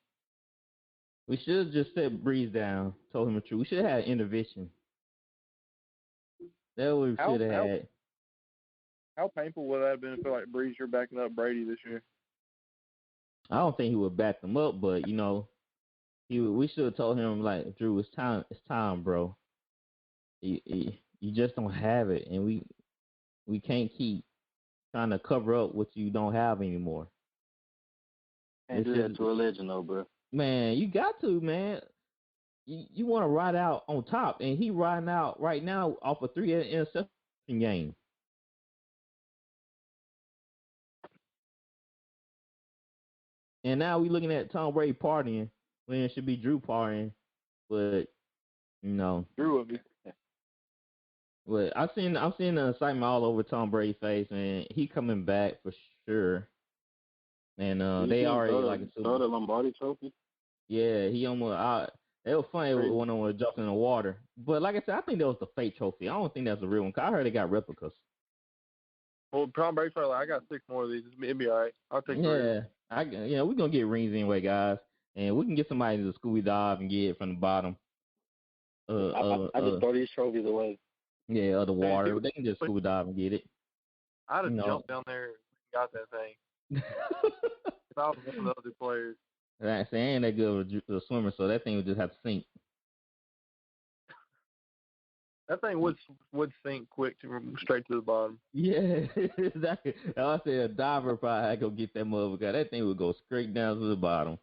Speaker 2: We should have just set Breeze down, told him the truth. We should have had an intervention. That what we should have had.
Speaker 4: How painful would that have been if like Breeze you're backing up Brady this year?
Speaker 2: I don't think he would back them up, but we should have told him like, Drew, it's time, bro. You just don't have it, and we can't keep trying to cover up what you don't have anymore.
Speaker 3: Can't do that to a legend, though, bro.
Speaker 2: Man, you got to, man. You want to ride out on top, and he riding out right now off a 3 interception game. And now we looking at Tom Brady partying when it should be Drew partying, but
Speaker 4: Drew would be.
Speaker 2: But I've seen the excitement all over Tom Brady's face, and he coming back for sure. And they already
Speaker 3: saw the Lombardi trophy.
Speaker 2: Yeah, he almost. It was funny when I was jumping in the water, but like I said, I think that was the fake trophy. I don't think that's the real one. 'Cause I heard they got replicas.
Speaker 4: Well, Tom Brady's probably like, I got 6 more of these. It'd be all right. I'll take.
Speaker 2: Yeah, we're gonna get rings anyway, guys, and we can get somebody to scuba dive and get it from the bottom.
Speaker 3: I just throw these trophies away.
Speaker 2: Yeah, the water. Man, they can just scuba dive and get it.
Speaker 4: I'd have jumped down there and got that thing. If I was one of the other players.
Speaker 2: Right, so I ain't that good of a swimmer, so that thing would just have to sink.
Speaker 4: That thing would sink quick straight to the bottom.
Speaker 2: Yeah, exactly. I said a diver probably had to go get that motherfucker. That thing would go straight down to the bottom.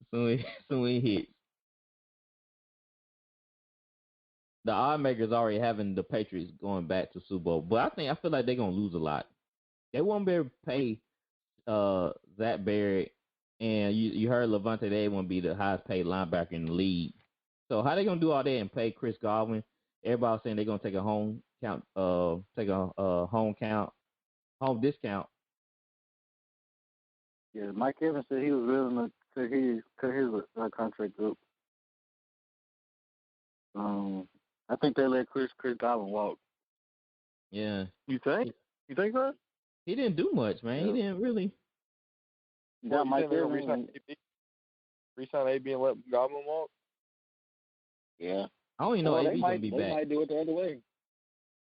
Speaker 2: Soon it hits. The odd makers already having the Patriots going back to Super Bowl, but I feel like they're gonna lose a lot. They won't be able to pay Zach Barrett, and you heard Levante David won't be the highest paid linebacker in the league. So how they gonna do all that and pay Chris Godwin? Everybody's saying they're gonna take a home discount.
Speaker 3: Yeah, Mike Evans said he was willing to cut his contract up. I think they let Chris Godwin walk.
Speaker 2: Yeah.
Speaker 4: You think? You think so?
Speaker 2: He didn't do much, man.
Speaker 3: Yeah.
Speaker 2: He didn't really.
Speaker 3: Yeah, Mike Evans.
Speaker 4: Resign AB and let Godwin walk?
Speaker 3: Yeah.
Speaker 2: I don't even know AB's gonna be back.
Speaker 3: They might do it the other way.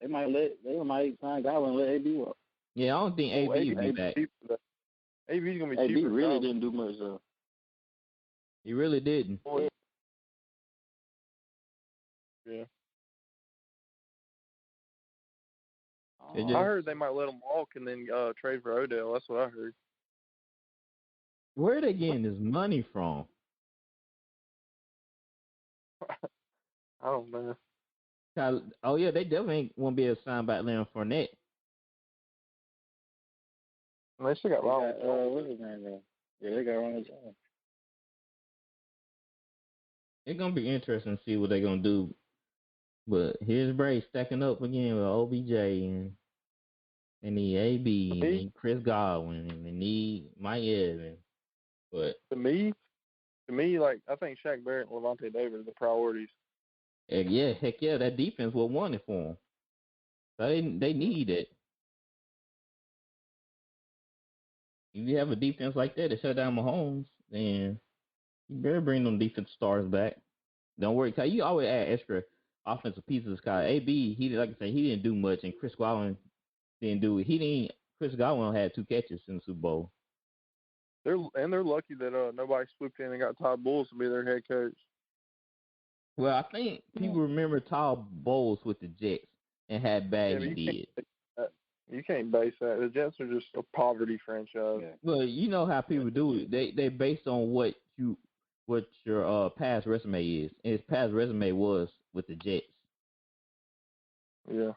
Speaker 3: They might sign Godwin and let AB walk.
Speaker 2: Yeah, I don't think AB will be back.
Speaker 4: AB's gonna be
Speaker 3: AB
Speaker 4: cheaper.
Speaker 3: AB really didn't do much though.
Speaker 2: He really didn't.
Speaker 4: Yeah.
Speaker 2: I
Speaker 4: heard they might let him walk and then trade for Odell. That's what I heard.
Speaker 2: Where are they getting this money from?
Speaker 4: I don't know.
Speaker 2: Oh yeah, they definitely won't be able to sign back Leonard Fournette.
Speaker 4: And they still got Ronald.
Speaker 3: What's his name though? Yeah, they got Ronald Jones.
Speaker 2: It's gonna be interesting to see what they're gonna do. But here's Brady stacking up again with OBJ and they need AB and they need Chris Godwin and they need Mike Evans. But
Speaker 4: to me, like I think Shaq Barrett and Levante David are the priorities.
Speaker 2: heck yeah, that defense will want it for them. So they need it. If you have a defense like that to shut down Mahomes, then you better bring them defense stars back. Don't worry, cause you always add extra offensive pieces. Cause AB, like I said, he didn't do much, and Chris Godwin didn't do it. Chris Godwin had 2 catches in the Super Bowl.
Speaker 4: They're lucky that nobody swooped in and got Todd Bowles to be their head coach.
Speaker 2: Well, I think people remember Todd Bowles with the Jets and how bad he did.
Speaker 4: You can't base that. The Jets are just a poverty franchise.
Speaker 3: Yeah.
Speaker 2: Well, you know how people do it. They based on what your past resume is. And his past resume was with the Jets.
Speaker 4: Yeah.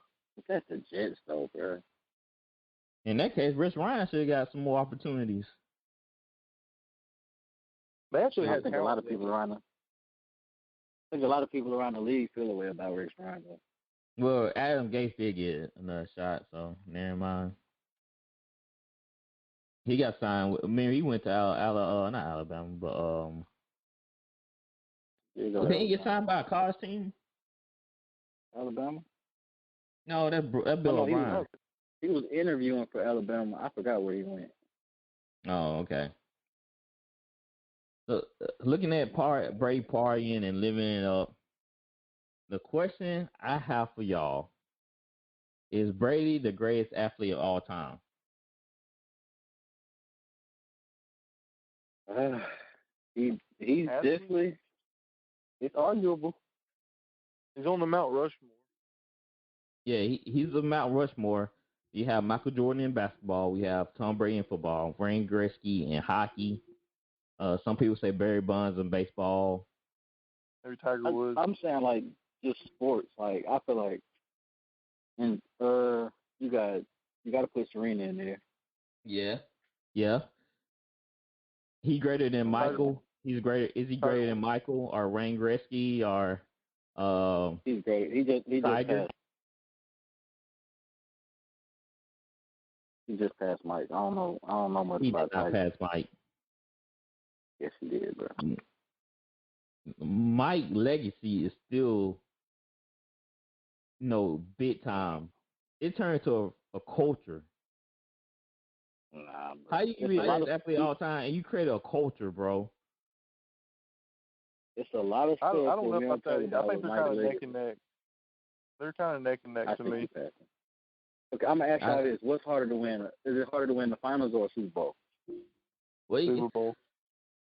Speaker 3: That's the Jets though, bro.
Speaker 2: In that case, Rich Ryan should have got some more opportunities.
Speaker 4: They actually
Speaker 3: I
Speaker 4: had
Speaker 3: think a lot of people around the league feel the way about Rich Ryan though.
Speaker 2: Well, Adam Gase did get another shot, so never mind. He got signed. He went to not Alabama, but didn't he get signed by a college team?
Speaker 3: Alabama?
Speaker 2: No, that's Bill O'Brien.
Speaker 3: He was interviewing for Alabama. I forgot where he went.
Speaker 2: Oh, okay. So, looking at Brady partying and living it up, the question I have for y'all is Brady the greatest athlete of all time?
Speaker 3: He's definitely. It's arguable.
Speaker 4: He's on the Mount Rushmore.
Speaker 2: Yeah, he's a Mount Rushmore. You have Michael Jordan in basketball. We have Tom Brady in football. Wayne Gretzky in hockey. Some people say Barry Bonds in baseball.
Speaker 4: Maybe Tiger Woods.
Speaker 3: I'm saying like just sports. Like I feel like, and you got to put Serena in there.
Speaker 2: Yeah. He greater than Michael. He's greater. Is he greater than Michael or Wayne Gretzky or?
Speaker 3: He's great. He just passed. He just passed Mike. I don't know much about Tiger.
Speaker 2: He did not pass Mike.
Speaker 3: Yes, he did, bro.
Speaker 2: Mike's legacy is still, big time. It turned to a culture.
Speaker 3: Nah,
Speaker 2: how you can be an athlete all the time and you create a culture, bro?
Speaker 3: It's a lot of stuff.
Speaker 4: I don't know about that. I think they're kind of neck and neck. They're kind of neck and neck to me.
Speaker 3: Okay, I'm gonna ask y'all this: what's harder to win? Is it harder to win the finals or a Super Bowl?
Speaker 4: Super Bowl.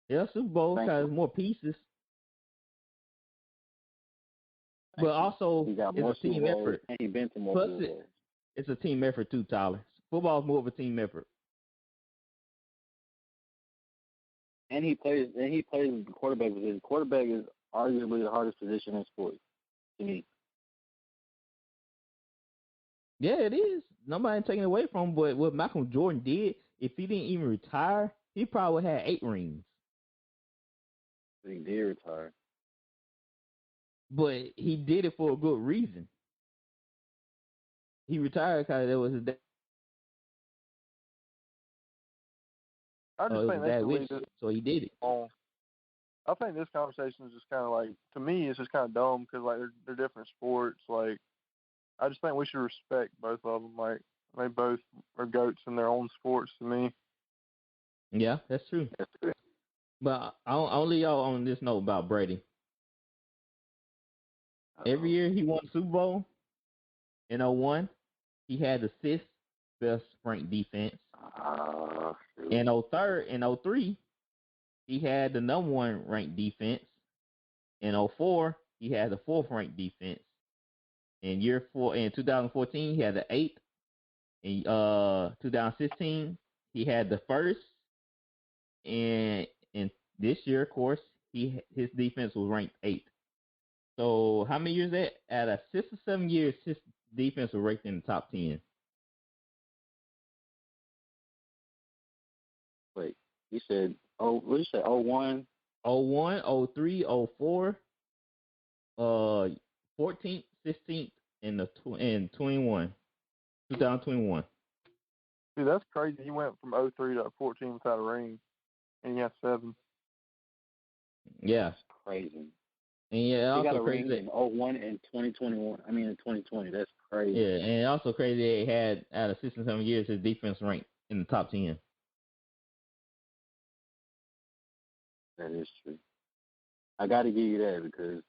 Speaker 2: Yeah, Super Bowl has more pieces. But also, it's a team effort.
Speaker 3: And he been to more
Speaker 2: Plus, it's a team effort too, Tyler. Football is more of a team effort.
Speaker 3: And he plays the quarterback position. Quarterback is arguably the hardest position in sports to me.
Speaker 2: Yeah, it is. Nobody taking it away from him. But what Michael Jordan did, if he didn't even retire, he probably had 8 rings.
Speaker 3: He did retire.
Speaker 2: But he did it for a good reason. He retired because that was his dad.
Speaker 4: I just think that's
Speaker 2: wish, so he did it.
Speaker 4: I think this conversation is just kind of like, to me, it's just kind of dumb because like they're different sports. Like, I just think we should respect both of them. Like, they both are goats in their own sports to me.
Speaker 2: Yeah, that's true. But I'll leave y'all on this note about Brady. Every year he won the Super Bowl. In 2001, he had the 6th best ranked defense. In 2003, he had the number 1 ranked defense. In 2004, he had the 4th ranked defense. In 2014, he had the 8th. In 2016, he had the 1st. and this year, of course, his defense was ranked 8th. So how many years that? Out of 6 or 7 years, his defense was ranked in the top 10.
Speaker 3: Wait, you said what did you say? 01?
Speaker 2: 01, 03, 04, 14th, 16th, and 21, 2021.
Speaker 4: Dude, that's crazy. He went from 03 to 14 without a ring, and he has 7.
Speaker 2: Yeah,
Speaker 3: That's crazy.
Speaker 2: and yeah,
Speaker 3: He
Speaker 2: also
Speaker 3: got a
Speaker 2: crazy
Speaker 3: ring in 01 and 2021. I mean, in 2020. That's crazy.
Speaker 2: Yeah, and also crazy they had out of 6 and 7 years his defense ranked in the top 10.
Speaker 3: That is true. I got to give you that because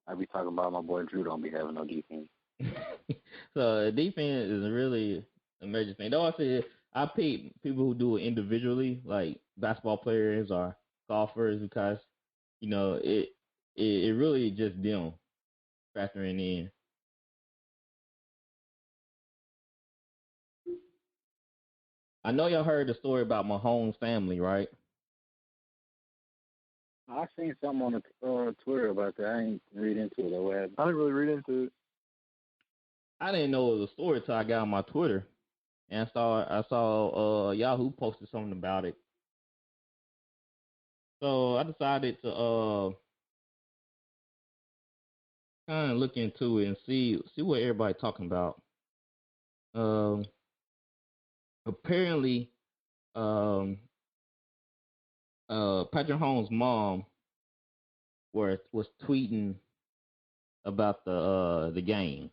Speaker 3: I be talking about my boy Drew don't be having no defense.
Speaker 2: So defense is really a major thing. Though I pick people who do it individually, like basketball players or golfers, because it really just them factoring in. I know y'all heard the story about Mahomes' family, right?
Speaker 3: I seen something on Twitter about that. I ain't read into it though.
Speaker 4: I didn't really read into it.
Speaker 2: I didn't know it was a story until I got on my Twitter and I saw Yahoo posted something about it. So I decided to kind of look into it and see what everybody's talking about. Apparently, Patrick Mahomes' mom was tweeting about the game,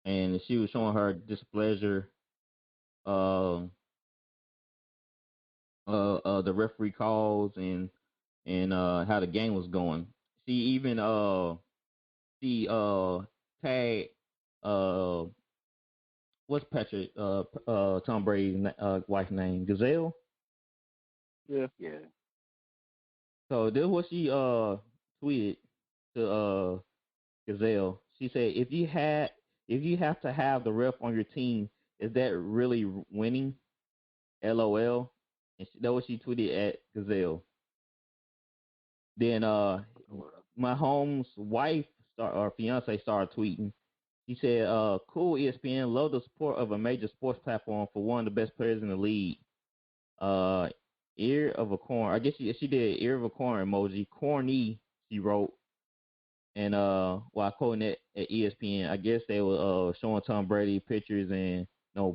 Speaker 2: and she was showing her displeasure. The referee calls and how the game was going. She even tagged what's Patrick Tom Brady's wife's name? Gazelle.
Speaker 4: Yeah.
Speaker 2: So this is what she tweeted to Gazelle. She said, if you have to have the ref on your team, is that really winning? LOL. And that was she tweeted at Gazelle. Then Mahomes' wife or fiance started tweeting. She said, cool ESPN, love the support of a major sports platform for one of the best players in the league. Ear of a corn. I guess she did ear of a corn emoji. Corny, she wrote. And while quoting it at ESPN, I guess they were showing Tom Brady pictures and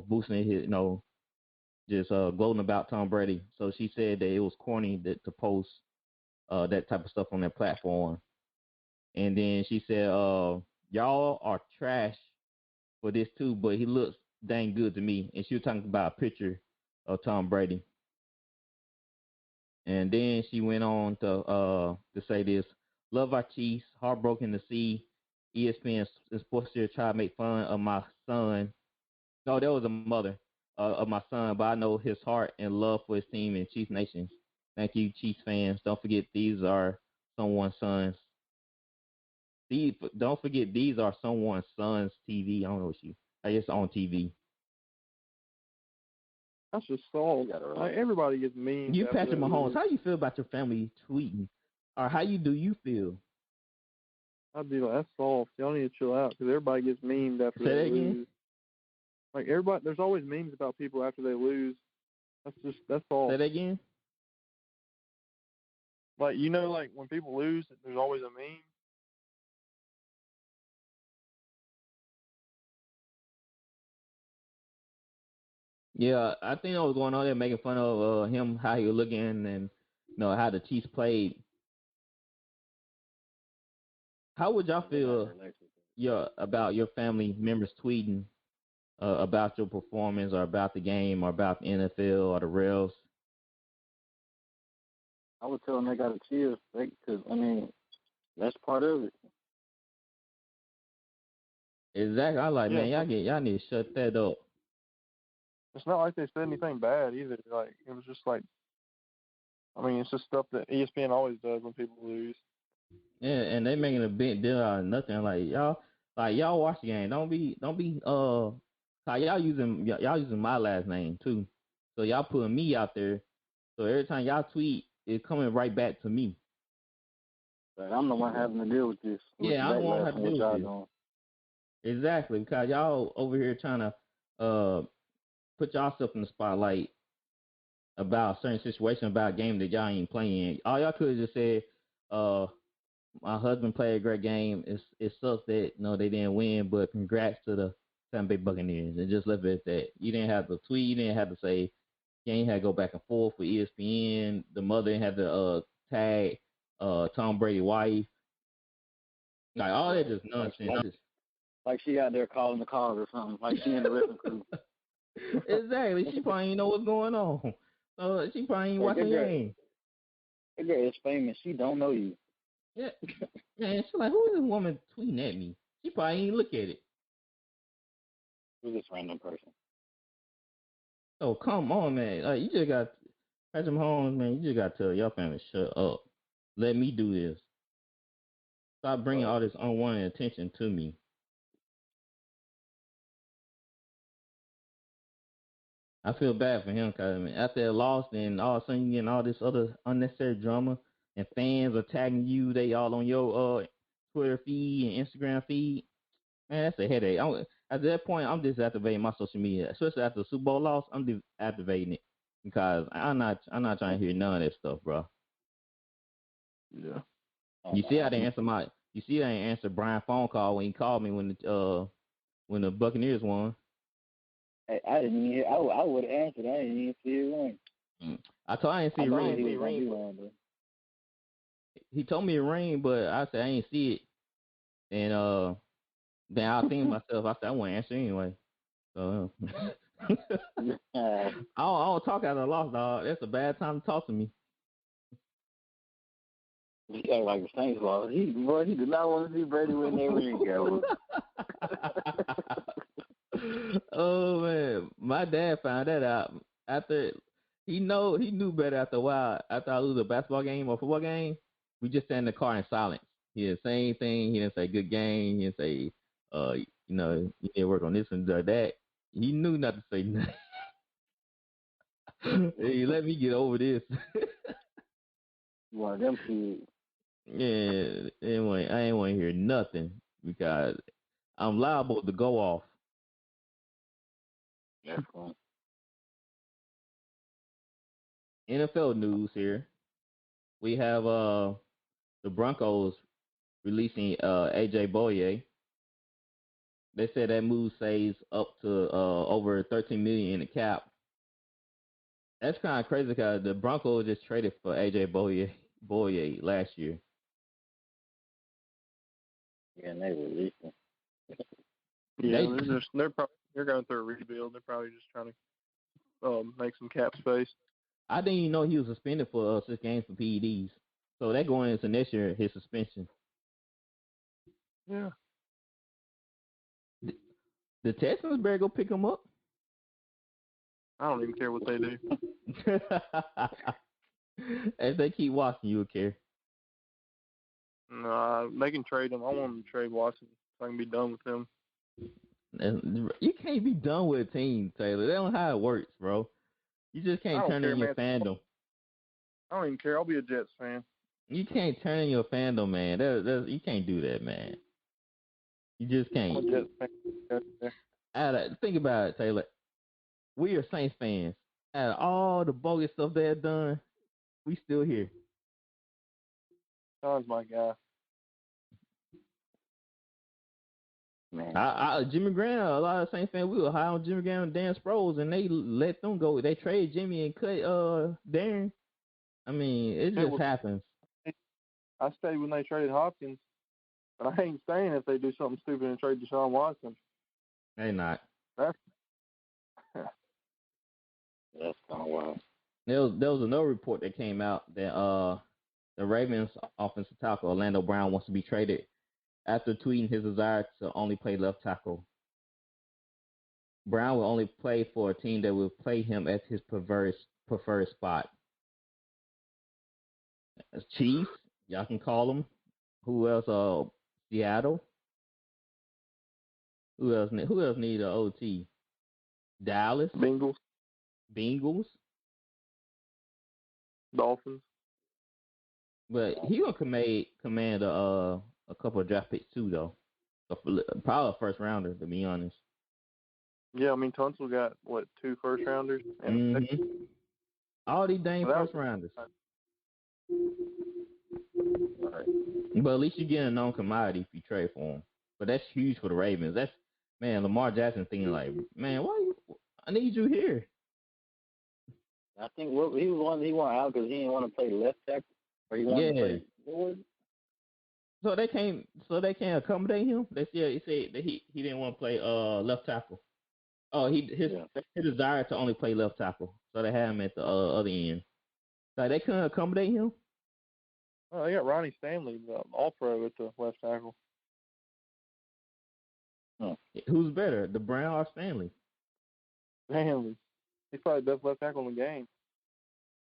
Speaker 2: boosting his just gloating about Tom Brady. So she said that it was corny to post that type of stuff on their platform. And then she said, y'all are trash for this too, but he looks dang good to me. And she was talking about a picture of Tom Brady. And then she went on to say this: love our Chiefs, heartbroken to see ESPN and Sports Series try to make fun of my son. No, that was a mother of my son, but I know his heart and love for his team and Chiefs Nation. Thank you, Chiefs fans. Don't forget these are someone's sons. Don't forget these are someone's sons. TV. I don't know what I guess on TV.
Speaker 4: That's just soft. Like, everybody gets mean.
Speaker 2: You, Patrick Mahomes, how you feel about your family tweeting, or how do you feel?
Speaker 4: I'd be like, that's soft. Y'all need to chill out because everybody gets memed after they lose. Like everybody, there's always memes about people after they lose. That's all.
Speaker 2: Say that again.
Speaker 4: Like like when people lose, there's always a meme.
Speaker 2: Yeah, I think I was going on there making fun of him, how he was looking, and how the Chiefs played. How would y'all feel about your family members tweeting about your performance or about the game or about the NFL or the refs?
Speaker 3: I would tell them they got to chill, because that's part of it.
Speaker 2: Exactly. I like, man, y'all need to shut that up.
Speaker 4: It's not like they said anything bad either. Like it was just like, it's just stuff that ESPN always does when people lose.
Speaker 2: Yeah, and they making a big deal out of nothing. Like y'all watch the game. Don't be y'all using my last name too. So y'all putting me out there So every time y'all tweet, it's coming right back to me.
Speaker 3: But I'm the one having to deal with this.
Speaker 2: Yeah, I'm the one having to deal with this. Exactly, because y'all over here trying to put yourself in the spotlight about a certain situation, about a game that y'all ain't playing. All y'all could have just said, my husband played a great game. It sucks that they didn't win, but congrats to the Tampa Bay Buccaneers, and just left it at that. You didn't have to tweet. You didn't have to say. You ain't had to go back and forth with ESPN. The mother didn't have to tag Tom Brady's wife. Like all that just nonsense.
Speaker 3: Like she out there calling the calls or something. Like she in the wrestling crew.
Speaker 2: Exactly. She probably ain't know what's going on. She probably ain't watching the game.
Speaker 3: That girl is famous. She don't know you.
Speaker 2: Yeah. Man, she's like, who is this woman tweeting at me? She probably ain't look at it.
Speaker 3: Who's this random person?
Speaker 2: Oh, come on, man. You just got Patrick Mahomes, man. You just got to tell your family, shut up. Let me do this. Stop bringing all this unwanted attention to me. I feel bad for him because after they lost and all of a sudden you getting all this other unnecessary drama and fans are tagging you, they all on your Twitter feed and Instagram feed. Man, that's a headache. At that point, I'm disactivating my social media, especially after the Super Bowl loss. I'm deactivating it because I'm not trying to hear none of that stuff, bro.
Speaker 4: Yeah.
Speaker 2: You see, I didn't answer Brian's phone call when he called me when the Buccaneers won.
Speaker 3: Hey, I didn't even hear. I would have answered. I didn't even see it ring.
Speaker 2: I didn't see it ring. He told me it ring, but I said I ain't see it. And then I think to myself, I said I won't answer anyway. So I don't talk out of the loss, dog. That's a bad time to talk to me.
Speaker 3: He act like the Saints lost. He did not want to see Brady win that ring, yo.
Speaker 2: Oh man, my dad found that out after he knew better after a while. After I lose a basketball game or football game, we just sat in the car in silence. He didn't say anything. He didn't say good game. He didn't say, you need to work on this and that. He knew not to say nothing. Hey, let me get over this.
Speaker 3: One of them kids.
Speaker 2: Yeah, anyway, I ain't want to hear nothing because I'm liable to go off.
Speaker 3: That's fine.
Speaker 2: NFL news here. We have the Broncos releasing AJ Boye. They said that move saves up to over $13 million in the cap. That's kind of crazy because the Broncos just traded for AJ Boye last year.
Speaker 3: Yeah, and they released him.
Speaker 4: Yeah, they're going through a rebuild. They're probably just trying to make some cap space.
Speaker 2: I didn't even know he was suspended for 6 games for PEDs. So that going into next year, his suspension.
Speaker 4: Yeah.
Speaker 2: The Texans better go pick him up.
Speaker 4: I don't even care what they do.
Speaker 2: If they keep watching, you'll care.
Speaker 4: No, they can trade him. I want them to trade Watson so I can be done with him.
Speaker 2: You can't be done with a team, Taylor. That's not how it works, bro. You just can't turn in your fandom.
Speaker 4: I don't even care. I'll be a Jets fan.
Speaker 2: You can't turn in your fandom, man. You can't do that, man. You just can't.
Speaker 4: I'm a Jets fan.
Speaker 2: Think about it, Taylor. We are Saints fans. Out of all the bogus stuff they have done, we still here.
Speaker 4: Sean's my guy.
Speaker 3: Man.
Speaker 2: Jimmy Graham, a lot of Saints fans, we were high on Jimmy Graham and Dan Sproles, and they let them go. They traded Jimmy and cut Darren. I mean, it just happens.
Speaker 4: I stayed when they traded Hopkins, but I ain't staying if they do something stupid and trade Deshaun Watson.
Speaker 2: They not.
Speaker 3: That's kind of wild.
Speaker 2: There was another report that came out that the Ravens offensive tackle Orlando Brown wants to be traded after tweeting his desire to only play left tackle. Brown will only play for a team that will play him at his preferred spot. Chiefs, y'all can call them. Who else? Seattle. Who else need an OT? Dallas.
Speaker 4: Bengals. Dolphins.
Speaker 2: But he gonna command a couple of draft picks too, though. Probably a first rounder, to be honest.
Speaker 4: Yeah, I mean Tunsil got 2 first rounders. And
Speaker 2: all these dang first rounders. But at least you get a known commodity if you trade for him. But that's huge for the Ravens. That's Lamar Jackson thinking like, man, I need you here.
Speaker 3: I think he wanted out because he didn't want to play left tackle, or he wanted to play forward. So they can't
Speaker 2: accommodate him. They said that he didn't want to play left tackle. Oh, his desire to only play left tackle. So they had him at the other end. So they couldn't accommodate him.
Speaker 4: Oh, they got Ronnie Stanley, the All-Pro, at the left tackle.
Speaker 2: Huh. Who's better, the Brown or Stanley?
Speaker 4: Stanley. He's probably the best left tackle in the game,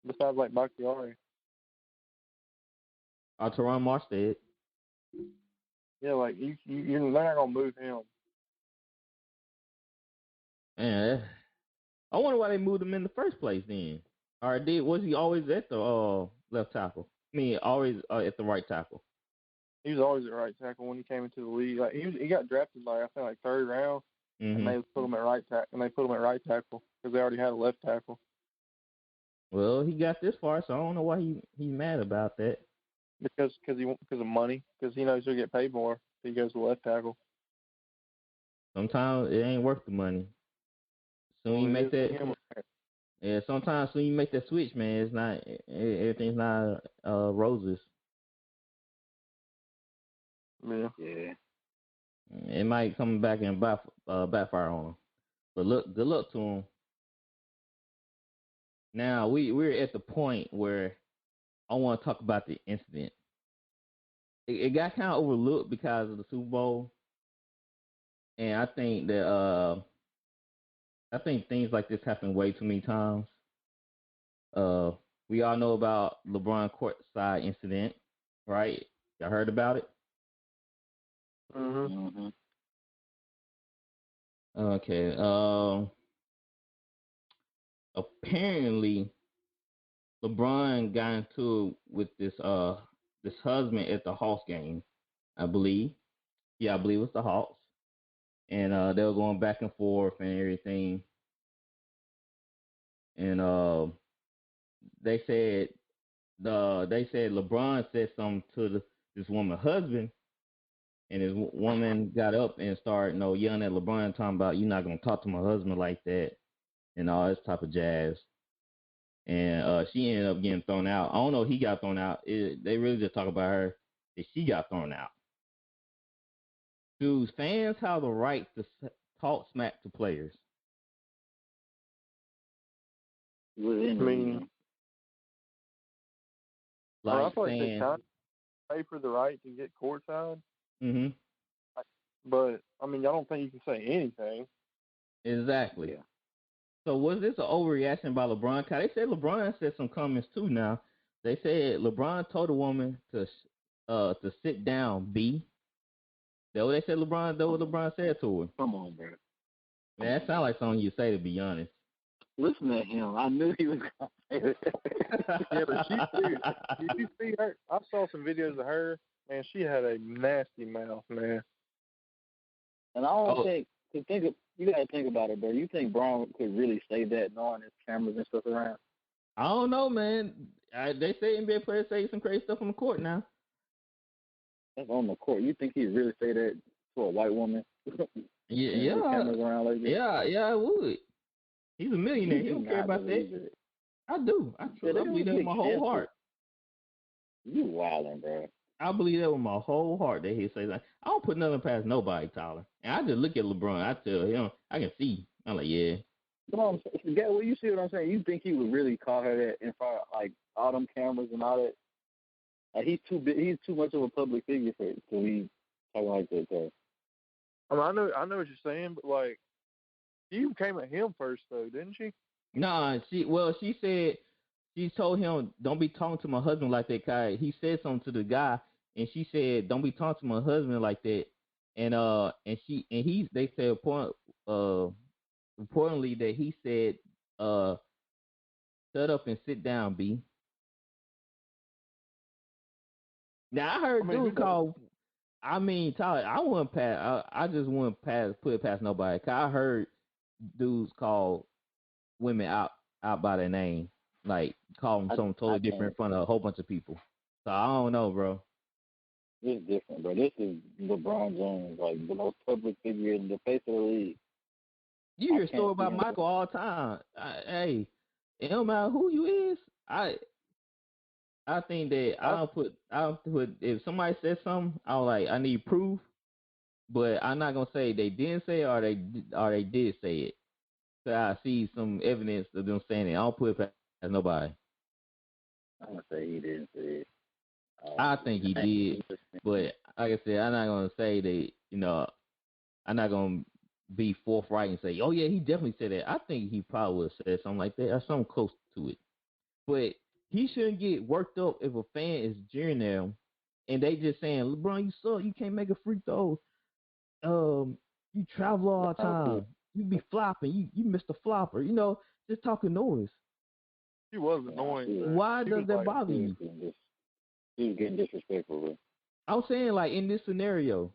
Speaker 4: besides Bakhtiari.
Speaker 2: Or Teron Marstead.
Speaker 4: Yeah, they're not gonna move him.
Speaker 2: Man, I wonder why they moved him in the first place then. Or was he always at the left tackle? I mean, always at the right tackle.
Speaker 4: He was always at right tackle when he came into the league. He got drafted I think third round, and they put him at right tackle. And they put him at right tackle because they already had a left tackle.
Speaker 2: Well, he got this far, so I don't know why he's mad about that.
Speaker 4: Because of money. Because he knows he'll get paid more if he goes to left tackle.
Speaker 2: Sometimes it ain't worth the money. Soon you make that. Yeah, sometimes when you make that switch, man, it's not everything's not roses.
Speaker 4: Yeah.
Speaker 2: It might come back and backfire on him. But good luck to him. Now we're at the point where I want to talk about the incident. It got kind of overlooked because of the Super Bowl, and I think that things like this happen way too many times. We all know about LeBron courtside incident, right? Y'all heard about it?
Speaker 4: Mm-hmm.
Speaker 2: Okay. Apparently, LeBron got into it with this husband at the Hawks game, I believe. Yeah, I believe it was the Hawks, and they were going back and forth and everything. And they said LeBron said something to this woman's husband, and his woman got up and started yelling at LeBron, talking about, "You're not gonna talk to my husband like that," and all this type of jazz. And she ended up getting thrown out. I don't know if he got thrown out. They really just talk about her that she got thrown out. Do fans have the right to talk smack to players?
Speaker 3: I mean,
Speaker 4: I feel like they kind of pay for the right to get courtside.
Speaker 2: Mm-hmm.
Speaker 4: But I mean, I don't think you can say anything.
Speaker 2: Exactly.
Speaker 3: Yeah.
Speaker 2: So was this an overreaction by LeBron? Cause they said LeBron said some comments too. Now they said LeBron told a woman to sit down. B. That what they said. LeBron. That what LeBron said to her.
Speaker 3: Come on, bro.
Speaker 2: Man, that sounds like something you say, to be honest.
Speaker 3: Listen to him. I knew he was going to say
Speaker 4: that. Yeah, but did you see her? I saw some videos of her. Man, she had a nasty mouth, man.
Speaker 3: And I don't think you gotta think about it, bro. You think Braun could really say that knowing there's cameras and stuff around?
Speaker 2: I don't know, man. They say NBA players say some crazy stuff on the court now.
Speaker 3: That's on the court. You think he'd really say that to a white woman?
Speaker 2: Yeah.
Speaker 3: Cameras around like that?
Speaker 2: Yeah, I would. He's a millionaire. He don't care about that. I do. I believe that with my whole heart.
Speaker 3: You wildin', bro.
Speaker 2: I believe that with my whole heart that he'd say that. I don't put nothing past nobody, Tyler. And I just look at LeBron. I tell him, I can see. I'm like, yeah.
Speaker 3: Come on, well, you see what I'm saying? You think he would really call her that in front of all them cameras and all that? He's too big. He's too much of a public figure to be talking like that. Though.
Speaker 4: I mean, I know what you're saying, but she came at him first, though, didn't she?
Speaker 2: Nah, she said. She told him, "Don't be talking to my husband like that." Guy, he said something to the guy, and she said, "Don't be talking to my husband like that." And they said reportedly that he said, "Shut up and sit down, B." Now I heard dudes call. I mean, Tyler, I wouldn't pass. I just wouldn't put it past nobody. 'Cause I heard dudes call women out by their name, like call them something totally different in front of a whole bunch of people. So I don't know, bro.
Speaker 3: It's different, bro. This is LeBron James, like the most public figure in the face of the league.
Speaker 2: You hear a story about Michael all the time. Hey, it don't matter who you is. I think that I don't put if somebody says something, I need proof, but I'm not gonna say they didn't say it or they did say it. So I see some evidence of them saying it. I don't put it past nobody.
Speaker 3: I'm gonna say he didn't say it.
Speaker 2: I think he did, but like I said, I'm not gonna say that. I'm not gonna be forthright and say, oh yeah, he definitely said that. I think he probably would have said something like that or something close to it. But he shouldn't get worked up if a fan is jeering at him and they just saying, LeBron, you suck, you can't make a free throw. You travel all the time. You be flopping. You missed a flopper. Just talking noise.
Speaker 4: He was annoying.
Speaker 2: Why does that bother you?
Speaker 3: He was getting disrespectful. Bro.
Speaker 2: I was saying, like, in this scenario.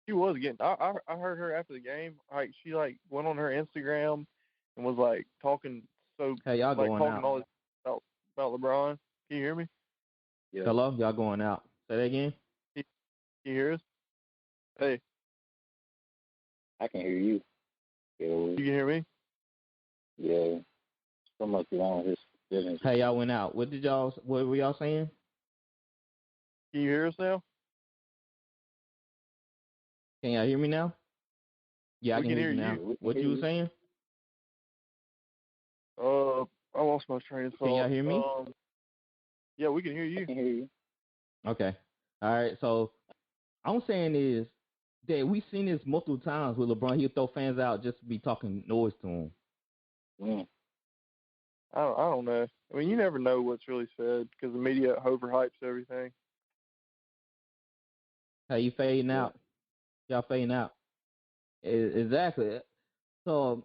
Speaker 4: She was getting. I heard her after the game. Like she went on her Instagram and was like talking so.
Speaker 2: Hey, y'all going out.
Speaker 4: All this about LeBron. Can you hear me?
Speaker 2: Yeah. Hello, y'all going out. Say that again.
Speaker 4: Can you hear us? Hey.
Speaker 3: I can hear you.
Speaker 4: You can hear me?
Speaker 3: Yeah. So much on his business.
Speaker 2: Hey, y'all went out. What were y'all saying?
Speaker 4: Can you hear us now?
Speaker 2: Can y'all hear me now? Yeah, I can hear you now. What you were saying?
Speaker 4: I lost my train of thought.
Speaker 2: Can y'all hear me?
Speaker 4: Yeah, we can hear you.
Speaker 3: I can hear you.
Speaker 2: Okay. All right. So I'm saying is that we've seen this multiple times with LeBron. He'll throw fans out just to be talking noise to him.
Speaker 3: Mm.
Speaker 4: I don't know. I mean, you never know what's really said because the media overhypes everything.
Speaker 2: Hey, you fading out. Y'all fading out. Exactly. So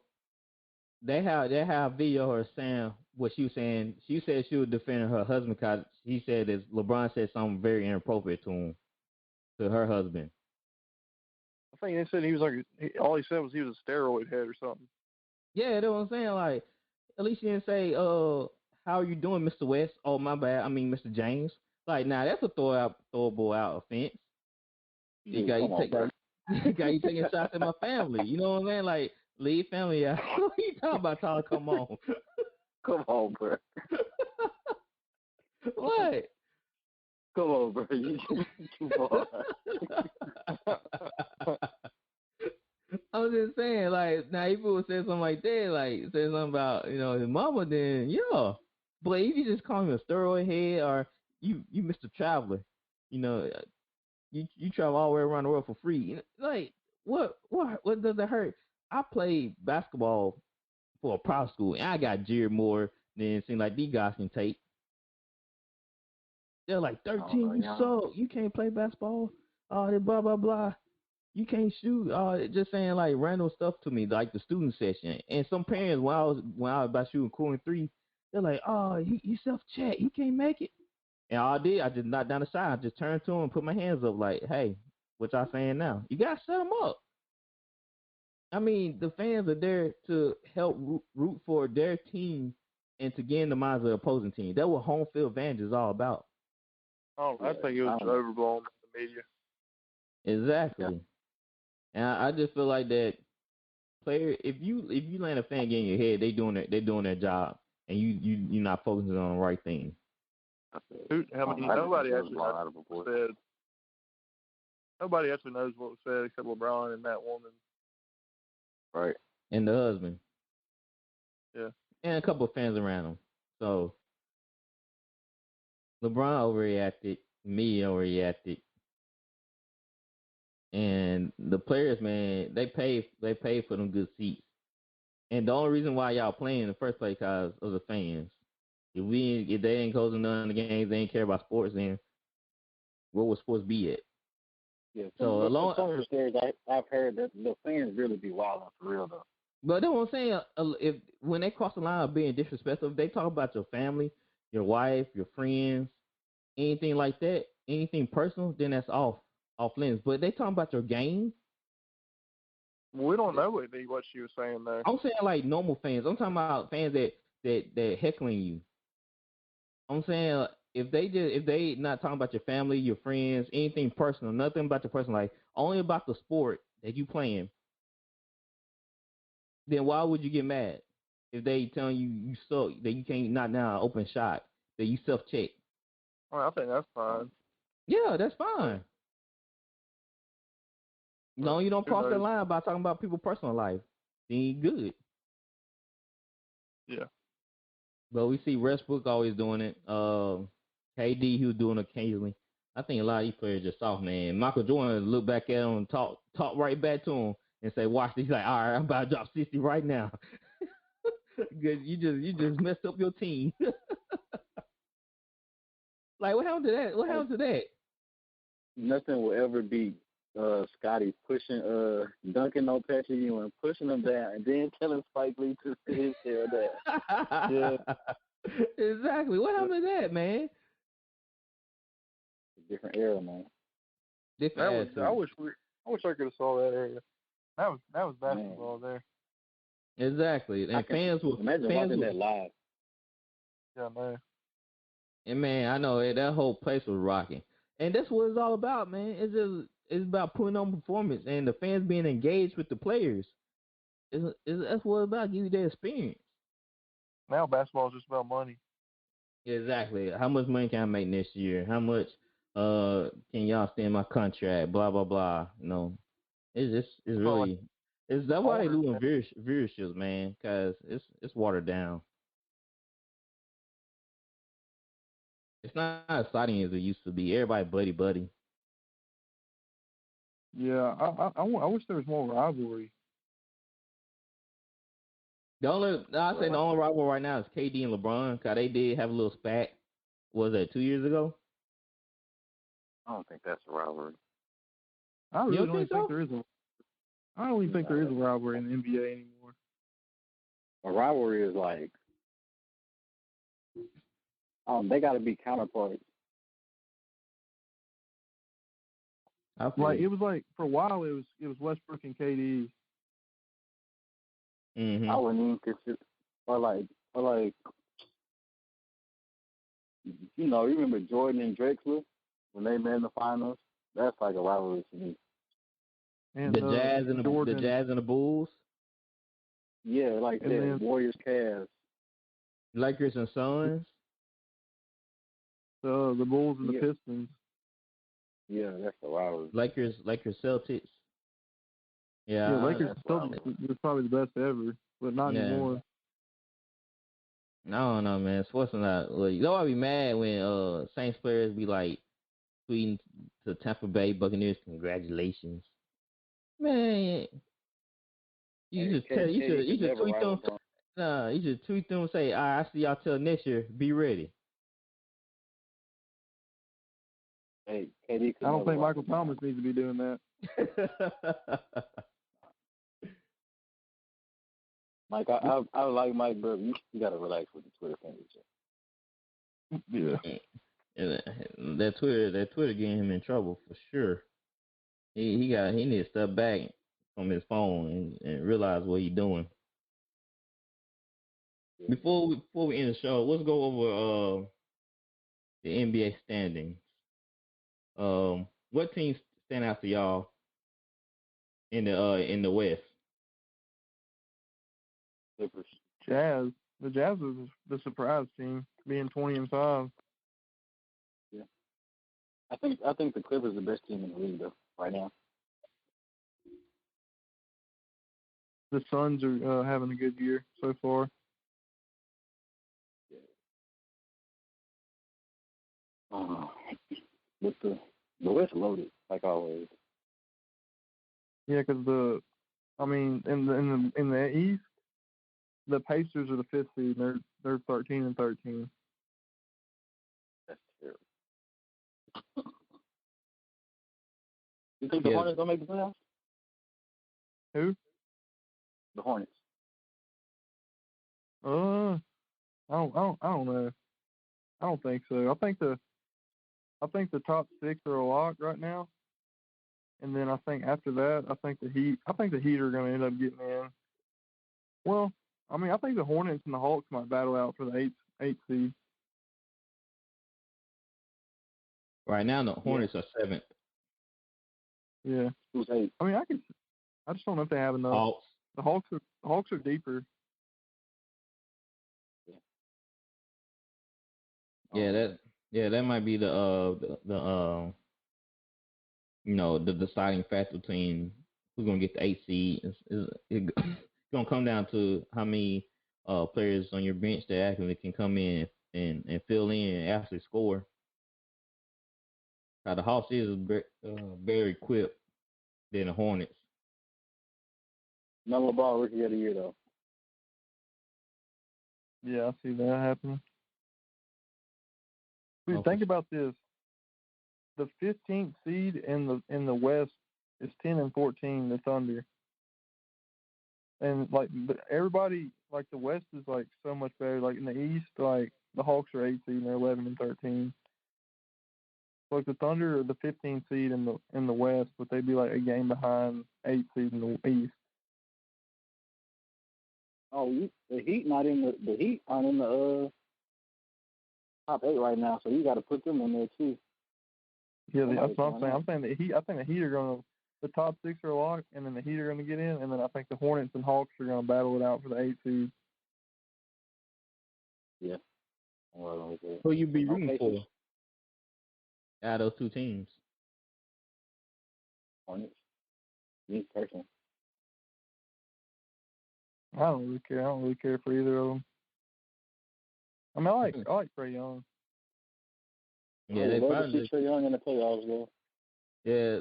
Speaker 2: they have video of her saying what she was saying. She said she was defending her husband because he said that LeBron said something very inappropriate to her husband.
Speaker 4: I think they said he was all he said was he was a steroid head or something.
Speaker 2: Yeah, that's what I'm saying. Like, at least she didn't say, how are you doing, Mr. West? Oh, my bad. I mean, Mr. James. Like, now that's a throwable out offense. You got you taking shots at my family. You know what I'm saying? Like, leave family out. What are you talking about, Tyler? Come on.
Speaker 3: Come on, bro.
Speaker 2: What?
Speaker 3: Come on, bro. You too far.
Speaker 2: I'm just saying, like, now if people say something like that, like, say something about, his mama, then, yeah. But if you just call him a steroid head or you Mr. Traveler, you travel all the way around the world for free. Like, what does it hurt? I played basketball for a private school, and I got jeered more than it seemed like these guys can take. They're like, 13, you suck. You can't play basketball. Blah, blah, blah. You can't shoot. Just saying, like, random stuff to me, like the student session. And some parents, when I was about shooting cool in 3, they're like, he self-check. He can't make it. And all I did, I just knocked down the shot. I just turned to him and put my hands up like, hey, what y'all saying now? You got to set them up. I mean, the fans are there to help root for their team and to gain the minds of the opposing team. That's what home field advantage is all about.
Speaker 4: I think it was overblown by the media.
Speaker 2: Exactly.
Speaker 3: Yeah.
Speaker 2: And I just feel like that player, if you land a fan get in your head, they doing their job, and you're not focusing on the right thing.
Speaker 4: Nobody actually knows what was said. Nobody actually knows what was said except LeBron and that woman.
Speaker 3: Right.
Speaker 2: And the husband.
Speaker 4: Yeah.
Speaker 2: And a couple of fans around him. So LeBron overreacted, me overreacted. And the players, man, they pay for them good seats. And the only reason why y'all playing in the first place because of the fans. If they ain't closing none of the games, they ain't care about sports, then where would sports be at?
Speaker 3: Yeah.
Speaker 2: So along
Speaker 3: some of the stories I've heard that the fans really be wilding for real though.
Speaker 2: But that's what I'm saying. When they cross the line of being disrespectful, if they talk about your family, your wife, your friends, anything like that, anything personal, then that's off limits. But they talking about your game.
Speaker 4: We don't know what she was saying there.
Speaker 2: I'm saying like normal fans. I'm talking about fans that heckling you. I'm saying if they not talking about your family, your friends, anything personal, nothing about your personal life, only about the sport that you playing, then why would you get mad if they telling you suck, that you can't knock down an open shot, that you self check?
Speaker 4: I think that's fine.
Speaker 2: Yeah, that's fine. No, you don't cross that line by talking about people's personal life. Then you good.
Speaker 4: Yeah.
Speaker 2: But we see Westbrook always doing it. KD, he was doing it occasionally. I think a lot of these players just soft, man. Michael Jordan look back at him and talk right back to him and say, "Watch this." He's like, "All right, I'm about to drop 60 right now." Because you just messed up your team. Like, what happened to that? What happened to that?
Speaker 3: Nothing will ever beat Scotty pushing Duncan on Patrick Ewing, pushing him down, and then telling Spike Lee to sit his tail down.
Speaker 2: Yeah. Exactly. What happened to that, man?
Speaker 3: Different era, man.
Speaker 2: Different
Speaker 4: I wish I could have saw that area. That was basketball there.
Speaker 2: Exactly. And fans will
Speaker 3: imagine watching that live.
Speaker 4: Yeah, man.
Speaker 2: And man, I know that whole place was rocking. And that's what it's all about, man. It's about putting on performance and the fans being engaged with the players. That's what it's about, give you that experience.
Speaker 4: Now basketball is just about money.
Speaker 2: Exactly. How much money can I make next year? How much can y'all extend my contract? Blah blah blah. It's really that's why they losing viewerships, man, because it's watered down. It's not as exciting as it used to be. Everybody buddy.
Speaker 4: Yeah, I wish there was more rivalry.
Speaker 2: The only rival right now is KD and LeBron, because they did have a little spat. Was that 2 years ago?
Speaker 3: I don't think that's a rivalry.
Speaker 4: I really don't think there is I don't even think there is a rivalry in the NBA anymore.
Speaker 3: A rivalry is like they got to be counterparts.
Speaker 4: Like it was like for a while it was Westbrook and KD.
Speaker 2: Mm-hmm.
Speaker 3: I wouldn't even consider or like you remember Jordan and Drexler when they met in the finals? That's like a rivalry to me.
Speaker 2: And the Jazz and the Bulls.
Speaker 3: Yeah, like that. Warriors, Cavs,
Speaker 2: Lakers and Suns.
Speaker 4: The Bulls and the Pistons.
Speaker 3: Yeah, that's a rivalry.
Speaker 2: Lakers, Celtics.
Speaker 4: Yeah, Lakers Celtics was probably the best ever, but not anymore.
Speaker 2: I don't know, man. Sports not. You know, I'd be mad when Saints players be like tweeting to Tampa Bay Buccaneers, "Congratulations, man." You should tweet them. Nah, you should tweet them and say, "All right, I see y'all till next year. Be ready."
Speaker 3: Hey, KD.
Speaker 4: I don't think Michael Thomas needs to be doing that.
Speaker 3: Mike, I like Mike, bro. You gotta relax with the Twitter fingers.
Speaker 4: Yeah.
Speaker 2: And that Twitter getting him in trouble for sure. He needs to step back from his phone and realize what he's doing. Yeah. Before we end the show, let's go over the NBA standings. What teams stand out to y'all in the West?
Speaker 3: Clippers.
Speaker 4: Jazz. The Jazz is the surprise team, being 20-5.
Speaker 3: Yeah, I think the Clippers are the best team in the league though right now.
Speaker 4: The Suns are having a good year so far.
Speaker 3: Yeah. With the West loaded like always.
Speaker 4: Yeah, because in the East, the Pacers are the 5th seed. And they're 13-13.
Speaker 3: That's terrible. You think the Hornets gonna make the playoffs?
Speaker 4: Who?
Speaker 3: The Hornets.
Speaker 4: I don't know. I don't think so. I think I think the top 6 are a lock right now. And then I think after that, I think the Heat are going to end up getting in. Well, I mean, I think the Hornets and the Hawks might battle out for the eighth seed.
Speaker 2: Right now, the Hornets are 7th.
Speaker 4: Yeah.
Speaker 3: Who's 8th?
Speaker 4: I mean, I just don't know if they have enough.
Speaker 2: Hawks.
Speaker 4: The Hawks are deeper.
Speaker 2: Yeah, that might be the deciding factor between who's gonna get the 8th seed. It's gonna come down to how many players on your bench that actually can come in and fill in and actually score. The Hawks is very equipped than the Hornets.
Speaker 3: Melo Ball rookie of the year though.
Speaker 4: Yeah, I see that happening. Dude, think about this. The 15th seed in the West is 10-14, the Thunder. And everybody, the West is so much better. Like in the East, the Hawks are 8th seed and they're 11-13. The Thunder are the 15th seed in the West, but they'd be a game behind 8th seed in the East.
Speaker 3: Oh, the Heat the Heat aren't in the top 8 right now, so you got to put them in there too.
Speaker 4: Yeah, that's what I'm saying. I'm saying I think the Heat are going to. The top 6 are locked, and then the Heat are going to get in, and then I think the Hornets and Hawks are going to battle it out for the 8th seed.
Speaker 3: Yeah.
Speaker 2: Who you be rooting for out of those two teams?
Speaker 3: Hornets. Me personally.
Speaker 4: I don't really care. I don't really care for either of them. I mean, I like Trae Young.
Speaker 2: Yeah, they probably
Speaker 3: Trae Young in the playoffs though.
Speaker 2: Yeah,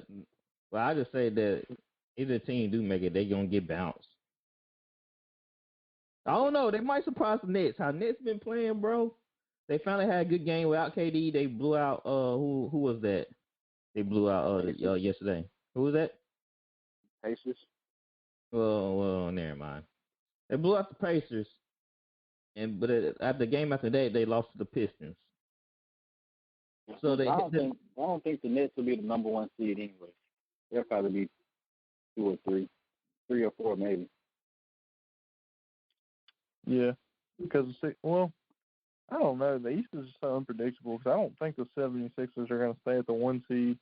Speaker 2: well, I just say that either team do make it, they gonna get bounced. I don't know. They might surprise the Nets. How Nets been playing, bro? They finally had a good game without KD. They blew out who was that? They blew out yesterday. Who was that?
Speaker 3: Pacers.
Speaker 2: Well, never mind. They blew out the Pacers, but at the game after that, they lost to the Pistons. So
Speaker 3: I don't think the Nets will be the number 1 seed anyway. They'll probably be 2 or 3 or 4 maybe.
Speaker 4: Yeah, because I don't know. The East is so unpredictable because I don't think the 76ers are going to stay at the 1 seed.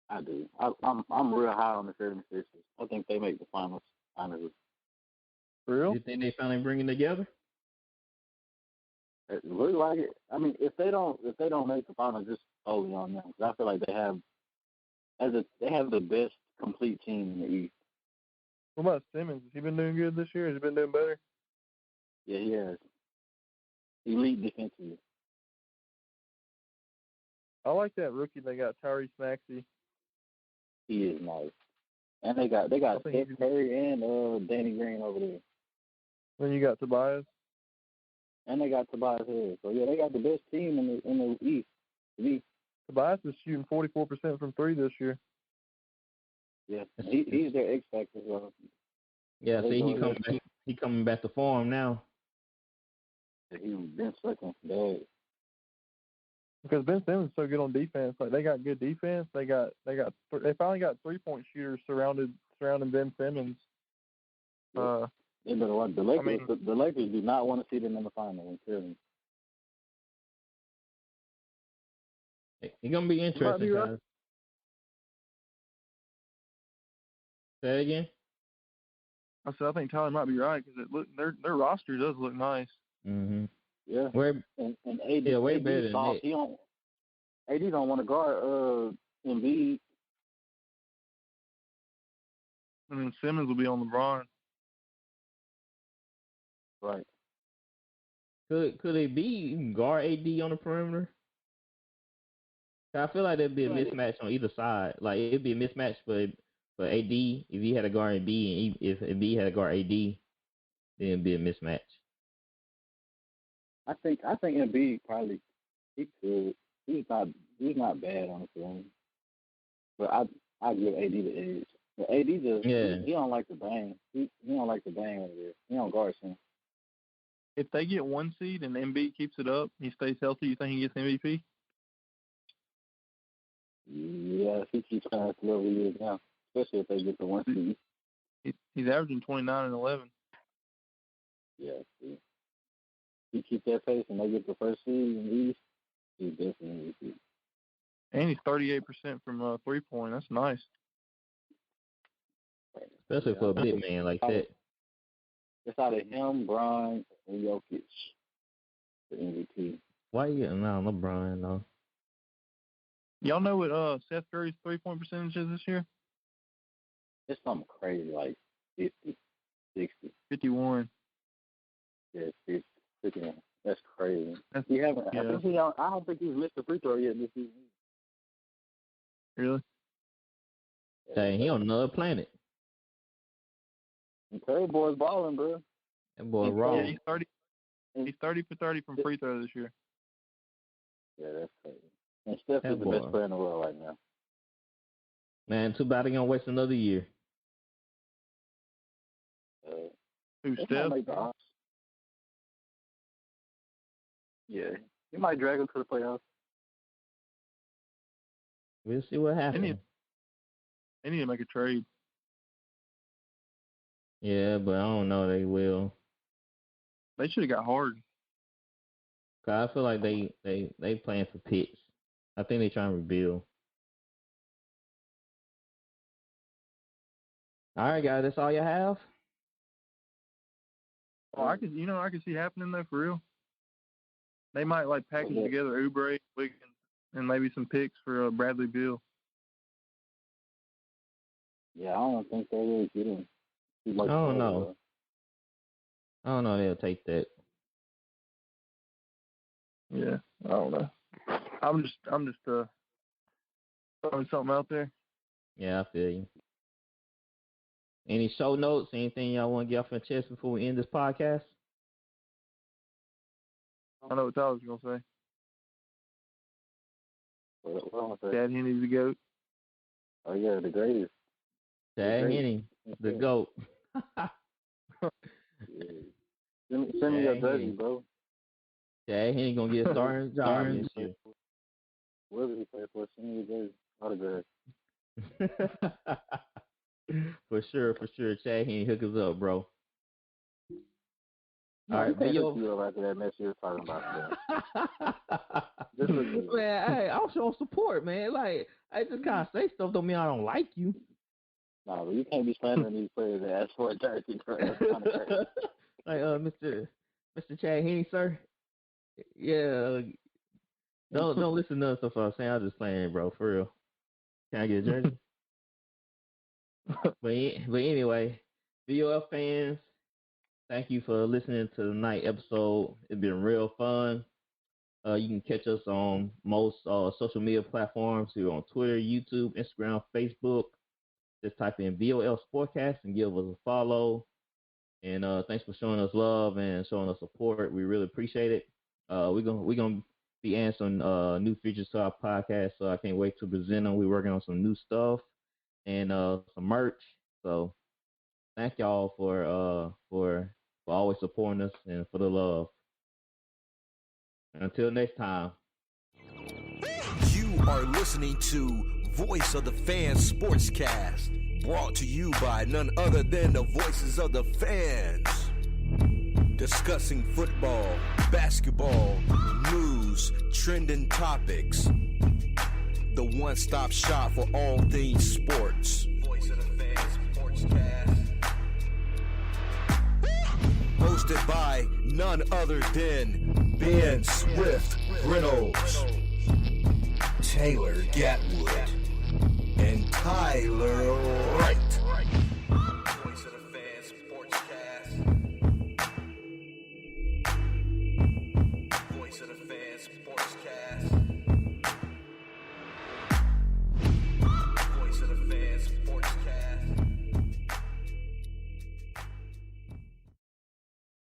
Speaker 3: I do. I'm real high on the 76ers. I think they make the finals, honestly.
Speaker 4: For real?
Speaker 2: You think they finally bring it together?
Speaker 3: It looks like it. I mean, if they don't make the finals, just solely on them, because I feel like they have the best complete team in the East.
Speaker 4: What about Simmons? Has he been doing good this year? Has he been doing better?
Speaker 3: Yeah, he has. Elite defensively.
Speaker 4: I like that rookie they got, Tyrese Maxey.
Speaker 3: He is nice. And they got Steph Curry and Danny Green over there.
Speaker 4: Then you got Tobias.
Speaker 3: And they got Tobias Harris. So yeah, they got the best team in the East. To me.
Speaker 4: Tobias is shooting 44% from 3 this year.
Speaker 3: Yeah, he's their X factor. So
Speaker 2: yeah, see, he coming back to form now.
Speaker 3: He's been sucking bad.
Speaker 4: Because Ben Simmons is so good on defense. They got good defense. They finally got 3-point shooters surrounding Ben Simmons.
Speaker 3: Yeah. They better watch the Lakers. The Lakers do not want to see them in the final. I'm telling you.
Speaker 2: It's gonna be interesting, guys. Say it again.
Speaker 4: I said I think Tyler might be right because their roster does look nice.
Speaker 2: Mm-hmm.
Speaker 3: Yeah. And AD,
Speaker 2: way better than that.
Speaker 3: AD don't want to guard Embiid.
Speaker 4: And then Simmons will be on LeBron.
Speaker 3: Right.
Speaker 2: Could it be guard AD on the perimeter? I feel like there'd be a mismatch on either side. Like it'd be a mismatch for AD if he had a guard AD, and if AD had a guard AD, then it'd be a mismatch.
Speaker 3: I think Embiid probably he could. He's not bad on the perimeter, but I give AD the edge. But AD just he don't like to bang. He don't like to bang over there. He don't guard him.
Speaker 4: If they get 1 seed and Embiid keeps it up, he stays healthy, you think he gets MVP?
Speaker 3: Yeah, he keeps playing for over years now, especially if they get the 1 seed.
Speaker 4: He's averaging 29 and 11.
Speaker 3: Yeah, see. He keeps that pace and they get the first seed in the East, he's definitely MVP.
Speaker 4: And he's 38% from 3-point. That's nice.
Speaker 2: Especially for a big man like that.
Speaker 3: It's out of him, Bron, and Jokic for MVP.
Speaker 2: Why you getting on LeBron, though?
Speaker 4: Y'all know what Seth Curry's 3-point percentage is this year?
Speaker 3: It's something crazy, like 50, 60.
Speaker 4: 51.
Speaker 3: Yeah, 50. That's crazy.
Speaker 4: That's,
Speaker 3: he haven't.
Speaker 4: yeah.
Speaker 3: I don't think he's missed a free throw yet this season.
Speaker 4: Really?
Speaker 2: Dang, he on another planet.
Speaker 3: And Curry boy's balling, bro.
Speaker 2: That boy raw.
Speaker 4: Yeah, he's 30 for 30 from free throw this year.
Speaker 3: Yeah, that's crazy. And Steph is the best player in the world right now.
Speaker 2: Man, too bad he gonna waste another year.
Speaker 4: Who's Steph?
Speaker 3: Yeah, he might drag him to the playoffs.
Speaker 2: We'll see what happens.
Speaker 4: They need to make a trade.
Speaker 2: Yeah, but I don't know they will.
Speaker 4: They should have got Harden.
Speaker 2: Cause I feel like they playing for picks. I think they trying to rebuild. All right, guys, that's all you have.
Speaker 4: Well, I could see happening though for real. They might like package together Oubre, Wiggins, and maybe some picks for Bradley Beal.
Speaker 3: Yeah, I don't think they really get him.
Speaker 2: I don't know. I don't know they'll take that.
Speaker 4: Yeah, I don't know. I'm just throwing something out there.
Speaker 2: Yeah, I feel you. Any show notes? Anything y'all want to get off your chest before we end this podcast?
Speaker 4: I know what Tyler's gonna say.
Speaker 3: What
Speaker 4: Chad Henne's the GOAT.
Speaker 3: Oh yeah, the greatest.
Speaker 2: Chad Henne, the GOAT.
Speaker 3: Send me your jersey, bro.
Speaker 2: Chad Henne gonna get a starting job this year.
Speaker 3: Wherever he play for, send me your jersey. Autograph.
Speaker 2: For sure. Chad Henne, hook us up, bro. All right,
Speaker 3: video. You after that mess you were talking about.
Speaker 2: Man, hey, I'm showing support, man. Like, I just kind of say stuff don't mean I don't like you.
Speaker 3: No, but you can't be slandering these players that ask for a jersey.
Speaker 2: Like, Mr. Chad Henne, sir. Yeah, don't listen to stuff I'm saying. I'm just playing, bro. For real. Can I get a jersey? but anyway, VOF fans, thank you for listening to the night episode. It's been real fun. You can catch us on most social media platforms. We're on Twitter, YouTube, Instagram, Facebook. Just type in VOL Sportscast and give us a follow. And thanks for showing us love and showing us support. We really appreciate it. We're gonna be adding some new features to our podcast, so I can't wait to present them. We're working on some new stuff and some merch. So thank y'all for always supporting us and for the love. Until next time.
Speaker 1: You are listening to Voice of the Fans Sportscast, brought to you by none other than the voices of the fans. Discussing football, basketball, news, trending topics. The one-stop shop for all things sports. Voice of the Fans Sportscast. Hosted by none other than Ben Swift Reynolds, Taylor Gatwood, and Tyler Wright.